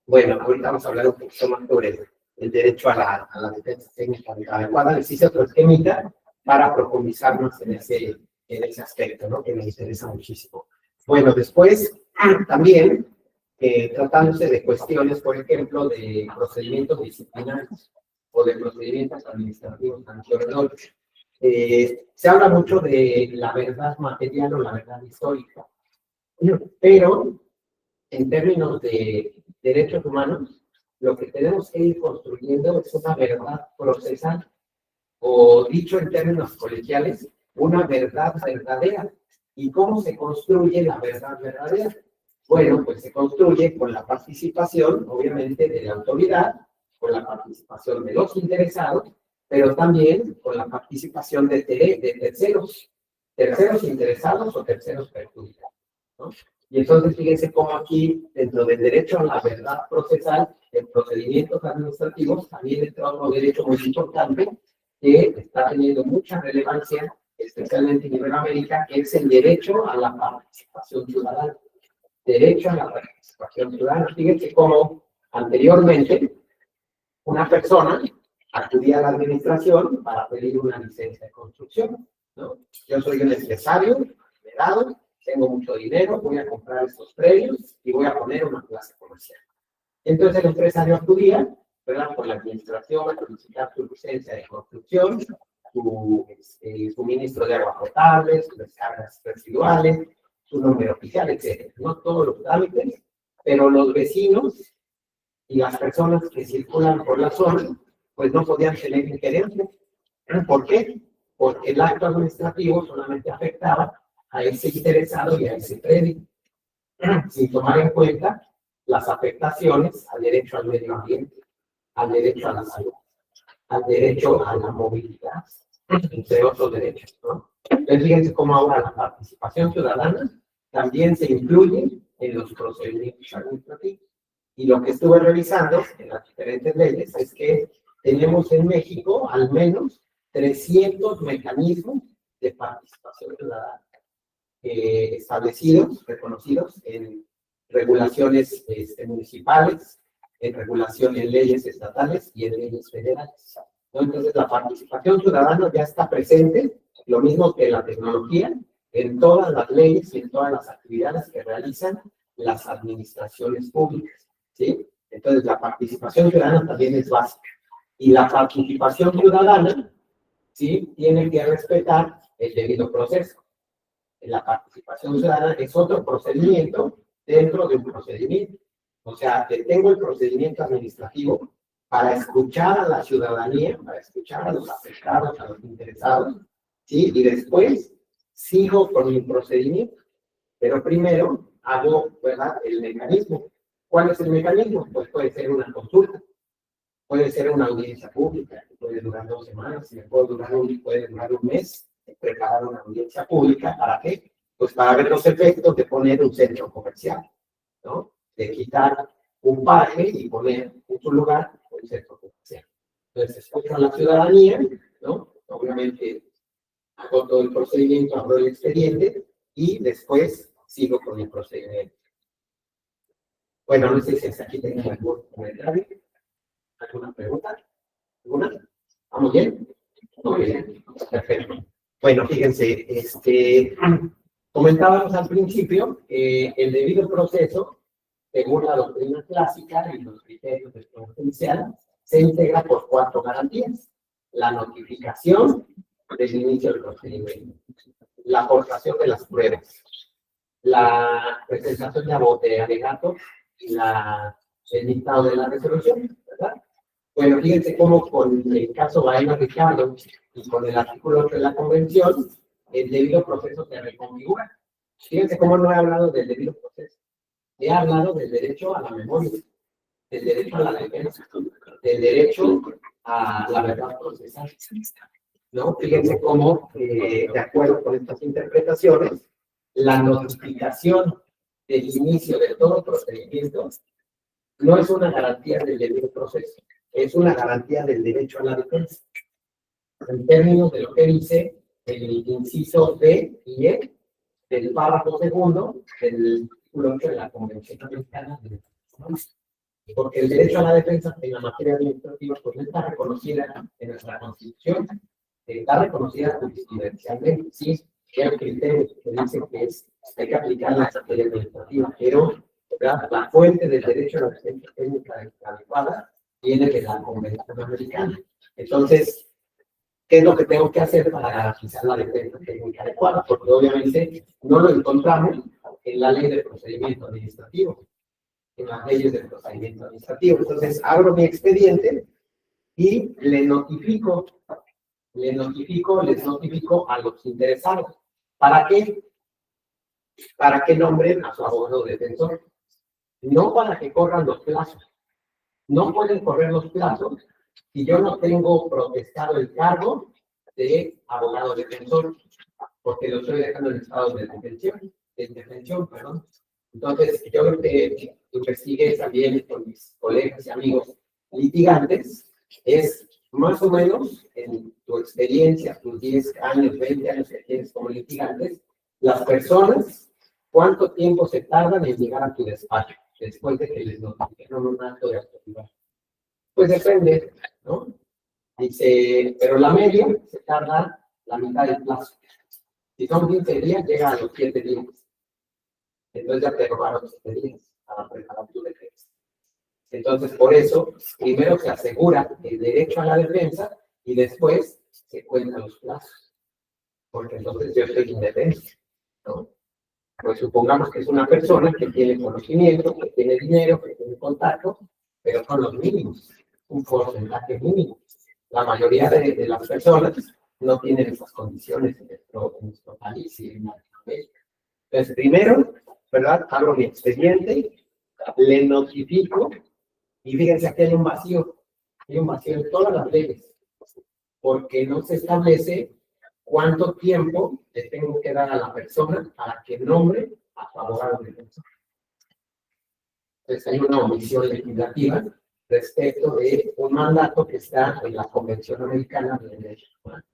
Bueno, ahorita vamos a hablar un poquito más sobre el derecho a la defensa técnica adecuada. Les hice otro esquemita para profundizar más en ese aspecto, ¿no? Que me interesa muchísimo. Bueno, después también, tratándose de cuestiones, por ejemplo, de procedimientos disciplinarios o de procedimientos administrativos sancionadores. Se habla mucho de la verdad material o la verdad histórica, pero en términos de derechos humanos, lo que tenemos que ir construyendo es una verdad procesal, o dicho en términos colegiales, una verdad verdadera. ¿Y cómo se construye la verdad verdadera? Bueno, pues se construye con la participación, obviamente, de la autoridad, con la participación de los interesados, pero también con la participación de terceros interesados o terceros perjudicados, ¿no? Y entonces fíjense cómo aquí, dentro del derecho a la verdad procesal, en procedimientos administrativos, también entra otro derecho muy importante que está teniendo mucha relevancia, especialmente en Iberoamérica, que es el derecho a la participación ciudadana. Derecho a la participación ciudadana. Fíjense cómo anteriormente una persona acudía a la administración para pedir una licencia de construcción, ¿no? Yo soy un empresario, liberado, tengo mucho dinero, voy a comprar estos predios y voy a poner una plaza comercial. Entonces el empresario acudía, ¿verdad?, con la administración a solicitar su licencia de construcción, su suministro de agua potable, sus descargas residuales, su número oficial, etc. No todos los trámites, pero los vecinos y las personas que circulan por la zona, pues no podían tener injerencia. ¿Por qué? Porque el acto administrativo solamente afectaba a ese interesado y a ese predio, sin tomar en cuenta las afectaciones al derecho al medio ambiente, al derecho a la salud, al derecho a la movilidad, entre otros derechos, ¿no? Entonces, fíjense cómo ahora la participación ciudadana también se incluye en los procedimientos administrativos. Y lo que estuve revisando en las diferentes leyes es que tenemos en México al menos 300 mecanismos de participación ciudadana establecidos, reconocidos en regulaciones municipales, en regulaciones, en leyes estatales y en leyes federales, ¿no? Entonces, la participación ciudadana ya está presente, lo mismo que la tecnología, en todas las leyes y en todas las actividades que realizan las administraciones públicas, ¿sí? Entonces, la participación ciudadana también es básica. Y la participación ciudadana, ¿sí?, tiene que respetar el debido proceso. La participación ciudadana es otro procedimiento dentro de un procedimiento. O sea, tengo el procedimiento administrativo para escuchar a la ciudadanía, para escuchar a los afectados, a los interesados, ¿sí? Y después sigo con mi procedimiento. Pero primero hago, ¿verdad?, el mecanismo. ¿Cuál es el mecanismo? Pues puede ser una consulta, puede ser una audiencia pública, que puede durar 2 semanas, puede durar un mes, preparar una audiencia pública. ¿Para qué? Pues para ver los efectos de poner un centro comercial, ¿no? De quitar un parque y poner en su lugar un centro comercial. Entonces, escucho a la ciudadanía, ¿no? Obviamente, hago todo el procedimiento, abro el expediente y después sigo con el procedimiento. Bueno, no sé si aquí tengo algún comentario, alguna pregunta. ¿Alguna? ¿Vamos bien? Muy bien, perfecto. Bueno, fíjense, comentábamos al principio que el debido proceso, según la doctrina clásica y los criterios del Poder Judicial, se integra por 4 garantías: la notificación del inicio del procedimiento, la aportación de las pruebas, la presentación de alegatos y el dictado de la resolución, ¿verdad? Bueno, fíjense cómo con el caso Baena Ricardo y con el artículo 8 de la Convención, el debido proceso se reconfigura. Fíjense cómo no he hablado del debido proceso. He hablado del derecho a la memoria, del derecho a la defensa, del derecho a la verdad procesal, ¿no? Fíjense cómo, de acuerdo con estas interpretaciones, la notificación del inicio de todo procedimiento no es una garantía del debido proceso, es una garantía del derecho a la defensa. En términos de lo que dice el inciso D y E del párrafo segundo del artículo 8 de la Convención Americana de Derechos Humanos. Porque el derecho a la defensa en la materia administrativa pues no está reconocida en nuestra Constitución, está reconocida jurisprudencialmente, sí, que hay criterios que dicen que hay que aplicar la materia administrativa, pero ¿verdad? La fuente del derecho a la defensa técnica adecuada viene de la Convención Americana. Entonces, ¿qué es lo que tengo que hacer para garantizar la defensa técnica adecuada? Porque obviamente no lo encontramos en la ley de procedimiento administrativo, en las leyes de procedimiento administrativo. Entonces, abro mi expediente y les notifico a los interesados. ¿Para qué? Para que nombren a su abogado defensor. No para que corran los plazos. No pueden correr los plazos si yo no tengo protestado el cargo de abogado defensor, porque lo estoy dejando en estado de defensión, perdón. Entonces, yo lo que investigué también con mis colegas y amigos litigantes es más o menos en tu experiencia, tus 10 años, 20 años que tienes como litigantes, las personas, ¿cuánto tiempo se tardan en llegar a tu despacho después de que les notificaron un acto de autoridad? Pues depende, ¿no? Dice, pero la media se tarda la mitad del plazo. Si son 15 días, llega a los 7 días. Entonces ya te robaron 7 días para preparar tu defensa. Entonces, por eso, primero se asegura el derecho a la defensa y después se cuentan los plazos. Porque entonces yo estoy indefenso, ¿no? Pues supongamos que es una persona que tiene conocimiento, que tiene dinero, que tiene contacto, pero son los mínimos, un porcentaje mínimo. La mayoría de las personas no tienen esas condiciones en nuestro país y en Latinoamérica. Entonces, primero, ¿verdad? Abro mi expediente, le notifico, y fíjense, aquí hay un vacío en todas las leyes, porque no se establece cuánto tiempo le tengo que dar a la persona para que nombre a su abogado defensor. Entonces, hay una omisión legislativa respecto de un mandato que está en la Convención Americana de Derechos Humanos.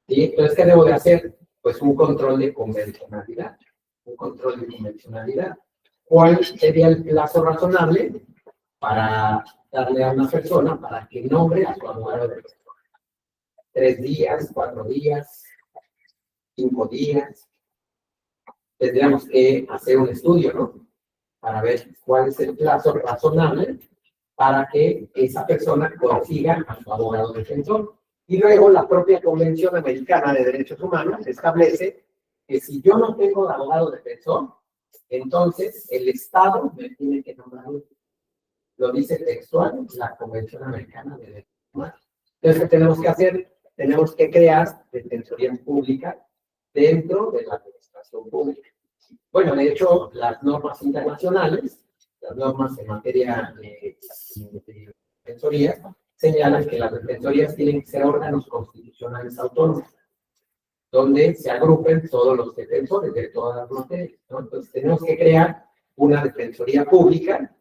¿Sí? Entonces, ¿qué debo de hacer? Pues un control de convencionalidad. ¿Cuál sería el plazo razonable para darle a una persona para que nombre a su abogado defensor? 3 días, 4 días, 5 días. Tendríamos que hacer un estudio, ¿no? Para ver cuál es el plazo razonable para que esa persona consiga a su abogado defensor. Y luego la propia Convención Americana de Derechos Humanos establece que si yo no tengo abogado defensor, entonces el Estado me tiene que nombrar uno. Lo dice textual la Convención Americana de Derechos Humanos. Entonces, ¿qué tenemos que hacer? Tenemos que crear defensoría pública dentro de la administración pública. Bueno, de hecho, las normas internacionales, las normas en materia de defensorías, señalan que las defensorías tienen que ser órganos constitucionales autónomos, donde se agrupen todos los defensores de todas las materias, ¿no? Entonces, tenemos que crear una defensoría pública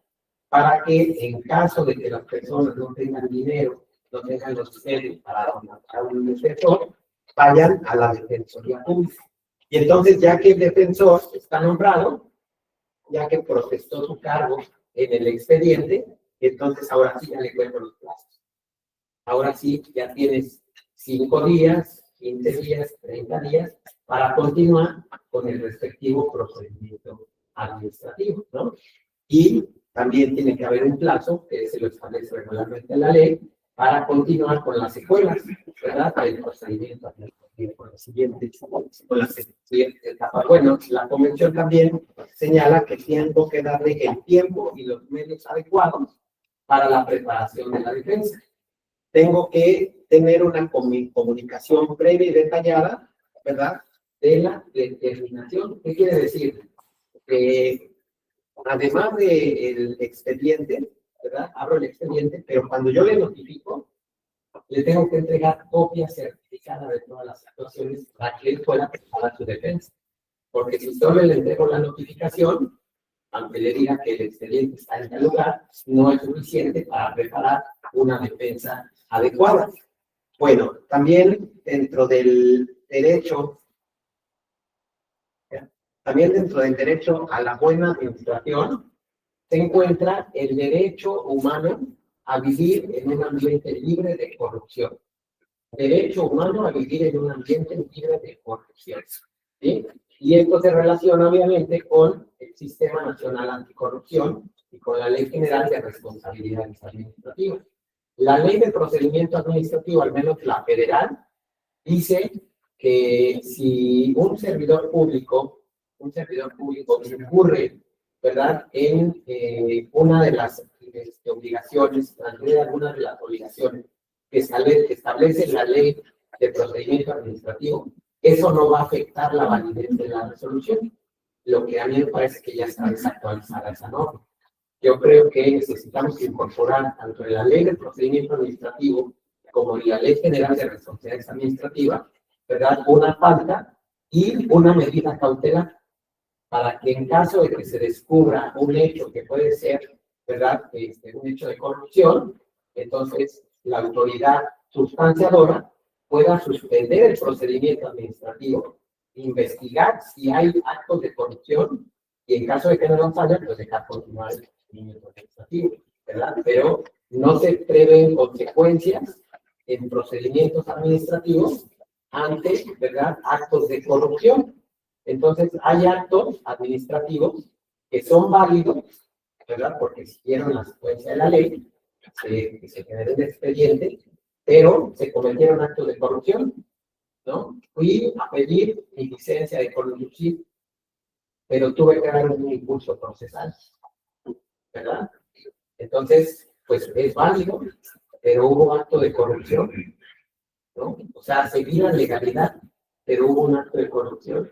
para que, en caso de que las personas no tengan dinero, no tengan los medios para contratar un defensor, vayan a la defensoría pública. Y entonces, ya que el defensor está nombrado, ya que protestó su cargo en el expediente, entonces ahora sí ya le cuento los plazos. Ahora sí ya tienes 5 días, 15 días, 30 días para continuar con el respectivo procedimiento administrativo, ¿no? Y también tiene que haber un plazo, que se lo establece regularmente la ley, para continuar con las secuelas, ¿verdad? Para el procedimiento administrativo, con las siguientes etapas. Bueno, la convención también señala que tengo que darle el tiempo y los medios adecuados para la preparación de la defensa. Tengo que tener una comunicación previa y detallada, ¿verdad? De la determinación. ¿Qué quiere decir? Que además del expediente, ¿verdad? Abro el expediente, pero cuando yo le notifico, le tengo que entregar copia certificada de todas las actuaciones para que él pueda preparar su defensa. Porque si solo le entrego la notificación, aunque le diga que el expediente está en el lugar, no es suficiente para preparar una defensa adecuada. Bueno, también dentro del derecho a la buena administración se encuentra el derecho humano a vivir en un ambiente libre de corrupción. Derecho humano a vivir en un ambiente libre de corrupción. ¿Sí? Y esto se relaciona obviamente con el Sistema Nacional Anticorrupción y con la Ley General de Responsabilidades Administrativas. La Ley de Procedimiento Administrativo, al menos la federal, dice que si un servidor público incurre, ¿verdad?, en una de las obligaciones, alguna de las obligaciones que establece la Ley de Procedimiento Administrativo, eso no va a afectar la validez de la resolución. Lo que a mí me parece que ya está desactualizada esa norma. Yo creo que necesitamos incorporar tanto en la Ley de Procedimiento Administrativo como en la Ley General de Responsabilidades Administrativas, ¿verdad?, una falta y una medida cautelar para que en caso de que se descubra un hecho que puede ser, ¿verdad?, un hecho de corrupción, entonces la autoridad sustanciadora pueda suspender el procedimiento administrativo, investigar si hay actos de corrupción y en caso de que no lo haya, pues dejar continuar el procedimiento administrativo, ¿verdad? Pero no se prevén consecuencias en procedimientos administrativos ante, ¿verdad?, actos de corrupción. Entonces, hay actos administrativos que son válidos, ¿verdad?, porque siguieron la secuencia de la ley, que se generó un expediente, pero se cometieron actos de corrupción, ¿no? Fui a pedir mi licencia de conducir, pero tuve que dar un impulso procesal, ¿verdad? Entonces, pues es válido, pero hubo acto de corrupción, ¿no? O sea, seguí la legalidad, pero hubo un acto de corrupción.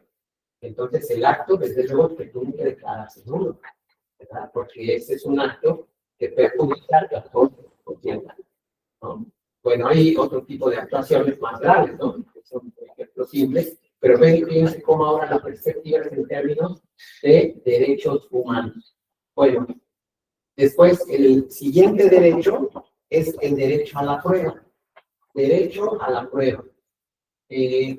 Entonces, el acto, desde luego, que tuvo que declararse nulo, ¿verdad? Porque ese es un acto que perjudica a todos los clientes, ¿no? Bueno, hay otro tipo de actuaciones más graves, ¿no? Son ejemplos simples, pero fíjense cómo ahora la perspectiva es en términos de derechos humanos. Bueno, después, el siguiente derecho es el derecho a la prueba. Derecho a la prueba.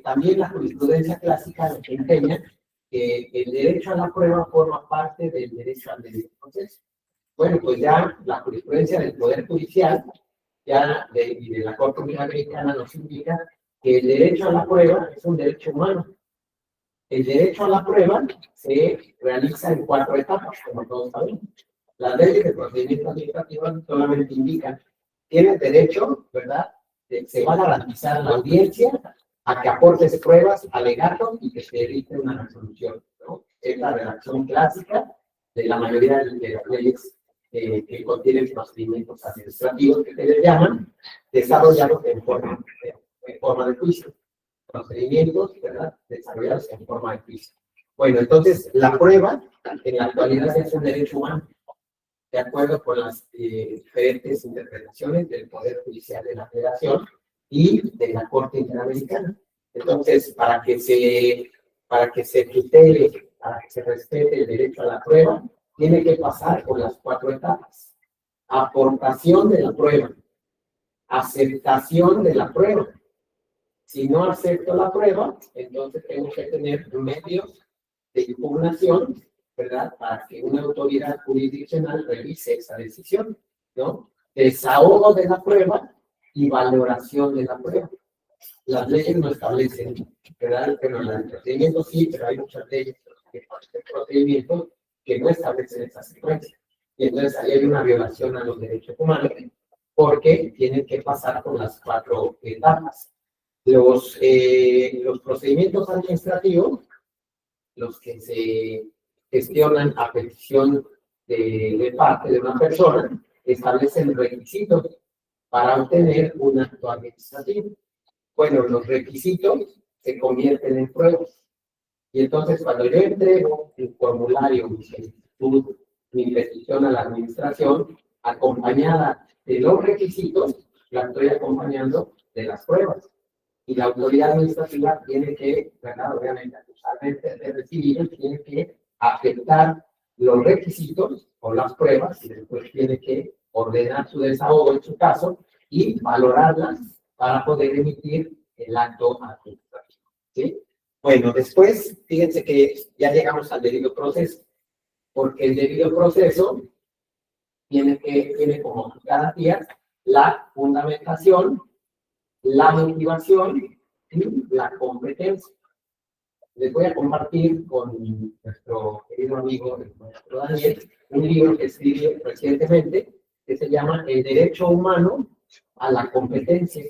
También la jurisprudencia clásica nos enseña que el derecho a la prueba forma parte del derecho al debido proceso. Bueno, pues ya la jurisprudencia del Poder Judicial y de la Corte Interamericana nos indica que el derecho a la prueba es un derecho humano. El derecho a la prueba se realiza en 4 etapas, como todos sabemos. Las leyes de procedimiento administrativo solamente indican, tienes derecho, ¿verdad?, se va a garantizar la audiencia a que aportes pruebas, alegatos y que se dicte una resolución, ¿no? Es la redacción clásica de la mayoría de las leyes que contienen procedimientos administrativos que se les llaman desarrollados en forma de juicio. Procedimientos, ¿verdad?, desarrollados en forma de juicio. Bueno, entonces, la prueba en la actualidad es un derecho humano, de acuerdo con las diferentes interpretaciones del Poder Judicial de la Federación y de la Corte Interamericana. Entonces, para que se tutele, para que se respete el derecho a la prueba, tiene que pasar por las 4 etapas. Aportación de la prueba, aceptación de la prueba. Si no acepto la prueba, entonces tengo que tener medios de impugnación, ¿verdad?, para que una autoridad jurisdiccional revise esa decisión, ¿no? Desahogo de la prueba y valoración de la prueba. Las leyes no establecen, ¿verdad?, pero en el procedimiento sí, pero hay muchas leyes de procedimientos que no establecen esa secuencia. Y entonces ahí hay una violación a los derechos humanos porque tienen que pasar por las 4 etapas. Los procedimientos administrativos, los que se gestionan a petición de parte de una persona, establecen requisitos para obtener un acto administrativo. Bueno, los requisitos se convierten en pruebas. Y entonces, cuando yo entrego el formulario, mi solicitud, mi petición a la administración, acompañada de los requisitos, la estoy acompañando de las pruebas. Y la autoridad administrativa tiene que, ¿verdad?, obviamente, acusarmente de recibir, tiene que aceptar los requisitos o las pruebas y después tiene que ordenar su desahogo en su caso y valorarlas para poder emitir el acto administrativo. ¿Sí? Bueno, después, fíjense que ya llegamos al debido proceso, porque el debido proceso tiene como garantía la fundamentación, la motivación y la competencia. Les voy a compartir con nuestro querido amigo, nuestro Daniel, un libro que escribió recientemente que se llama El derecho humano a la competencia,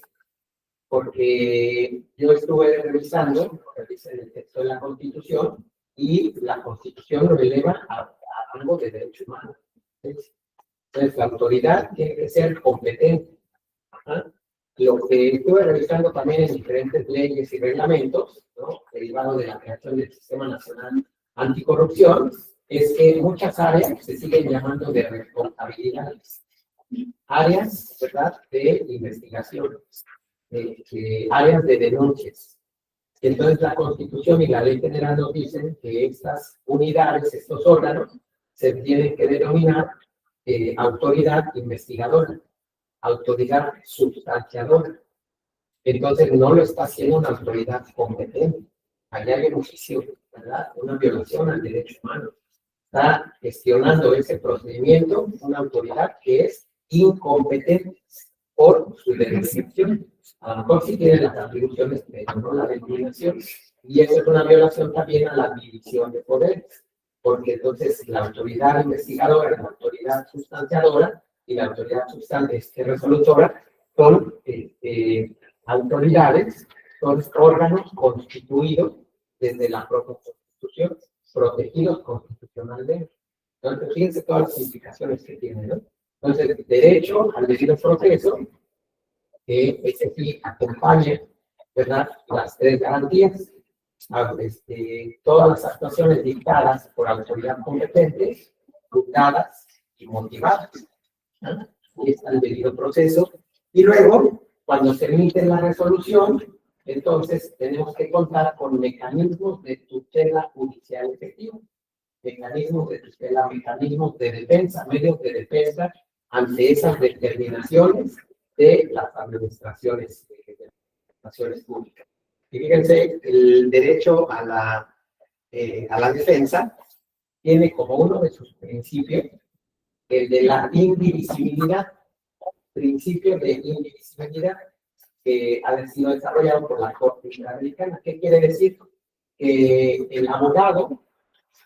porque yo estuve revisando el texto de la Constitución y la Constitución lo eleva a rango de derecho humano. Entonces, la autoridad tiene que ser competente. ¿Ah? Lo que estuve revisando también en diferentes leyes y reglamentos, ¿no?, derivado de la creación del Sistema Nacional Anticorrupción, es que muchas áreas se siguen llamando de responsabilidades. Áreas, ¿verdad?, de investigación, áreas de denuncias. Entonces, la Constitución y la Ley General nos dicen que estas unidades, estos órganos, se tienen que denominar autoridad investigadora, autoridad sustanciadora. Entonces, no lo está haciendo una autoridad competente. Allá hay un juicio, ¿verdad?, una violación al derecho humano. Está gestionando ese procedimiento una autoridad que es incompetente por su designación. A lo mejor sí tiene las atribuciones, pero no la designación. Y eso es una violación también a la división de poderes, porque entonces la autoridad investigadora, la autoridad sustanciadora y la autoridad resolutora son autoridades, son órganos constituidos desde la propia Constitución, protegidos constitucionalmente. Entonces, fíjense todas las implicaciones que tiene, ¿no? Entonces, derecho al debido proceso, que ese sí acompaña, ¿verdad?, las tres garantías. Todas las actuaciones dictadas por autoridad competente, fundadas y motivadas. ¿No? Ahí está el debido proceso. Y luego, cuando se emite la resolución, entonces tenemos que contar con mecanismos de tutela judicial efectivo, mecanismos de tutela, mecanismos de defensa, medios de defensa ante esas determinaciones de las administraciones públicas. Y fíjense, el derecho a la defensa tiene como uno de sus principios el de la indivisibilidad, principio de indivisibilidad que ha sido desarrollado por la Corte Interamericana. ¿Qué quiere decir? Que el abogado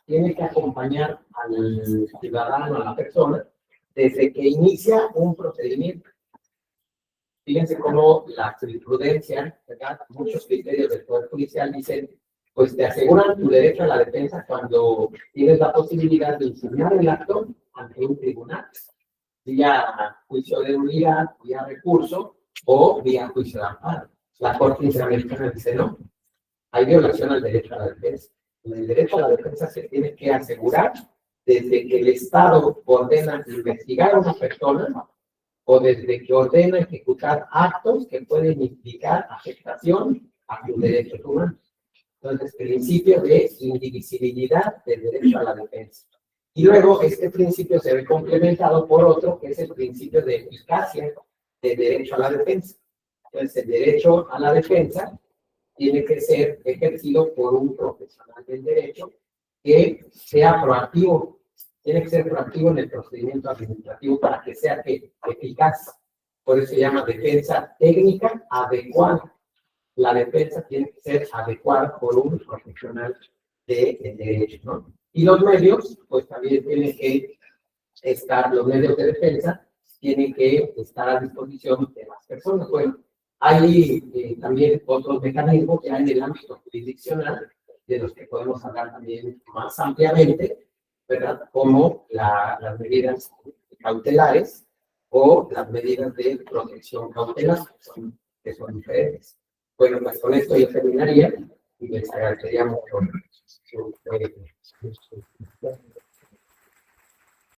tiene que acompañar al ciudadano, a la persona, desde que inicia un procedimiento. Fíjense cómo la jurisprudencia, ¿verdad?, muchos criterios del Poder Judicial dicen, pues te aseguran tu derecho a la defensa cuando tienes la posibilidad de impugnar el acto ante un tribunal, vía juicio de nulidad, vía recurso o vía juicio de amparo. La Corte Interamericana dice no, hay violación al derecho a la defensa. El derecho a la defensa se tiene que asegurar desde que el Estado ordena investigar a una persona o desde que ordena ejecutar actos que pueden implicar afectación a sus derechos humanos. Entonces, principio de indivisibilidad del derecho a la defensa. Y luego, este principio se ve complementado por otro, que es el principio de eficacia del derecho a la defensa. Entonces, el derecho a la defensa tiene que ser ejercido por un profesional del derecho que sea proactivo. Tiene que ser proactivo en el procedimiento administrativo para que sea eficaz. Por eso se llama defensa técnica adecuada. La defensa tiene que ser adecuada por un profesional del derecho, ¿no? Y los medios, pues también tienen que estar, los medios de defensa tienen que estar a disposición de las personas. Bueno, hay también otros mecanismos que hay en el ámbito jurisdiccional, de los que podemos hablar también más ampliamente, ¿verdad?, como las medidas cautelares o las medidas de protección cautelar, que son diferentes. Bueno, pues con esto yo terminaría y les agradecería mucho su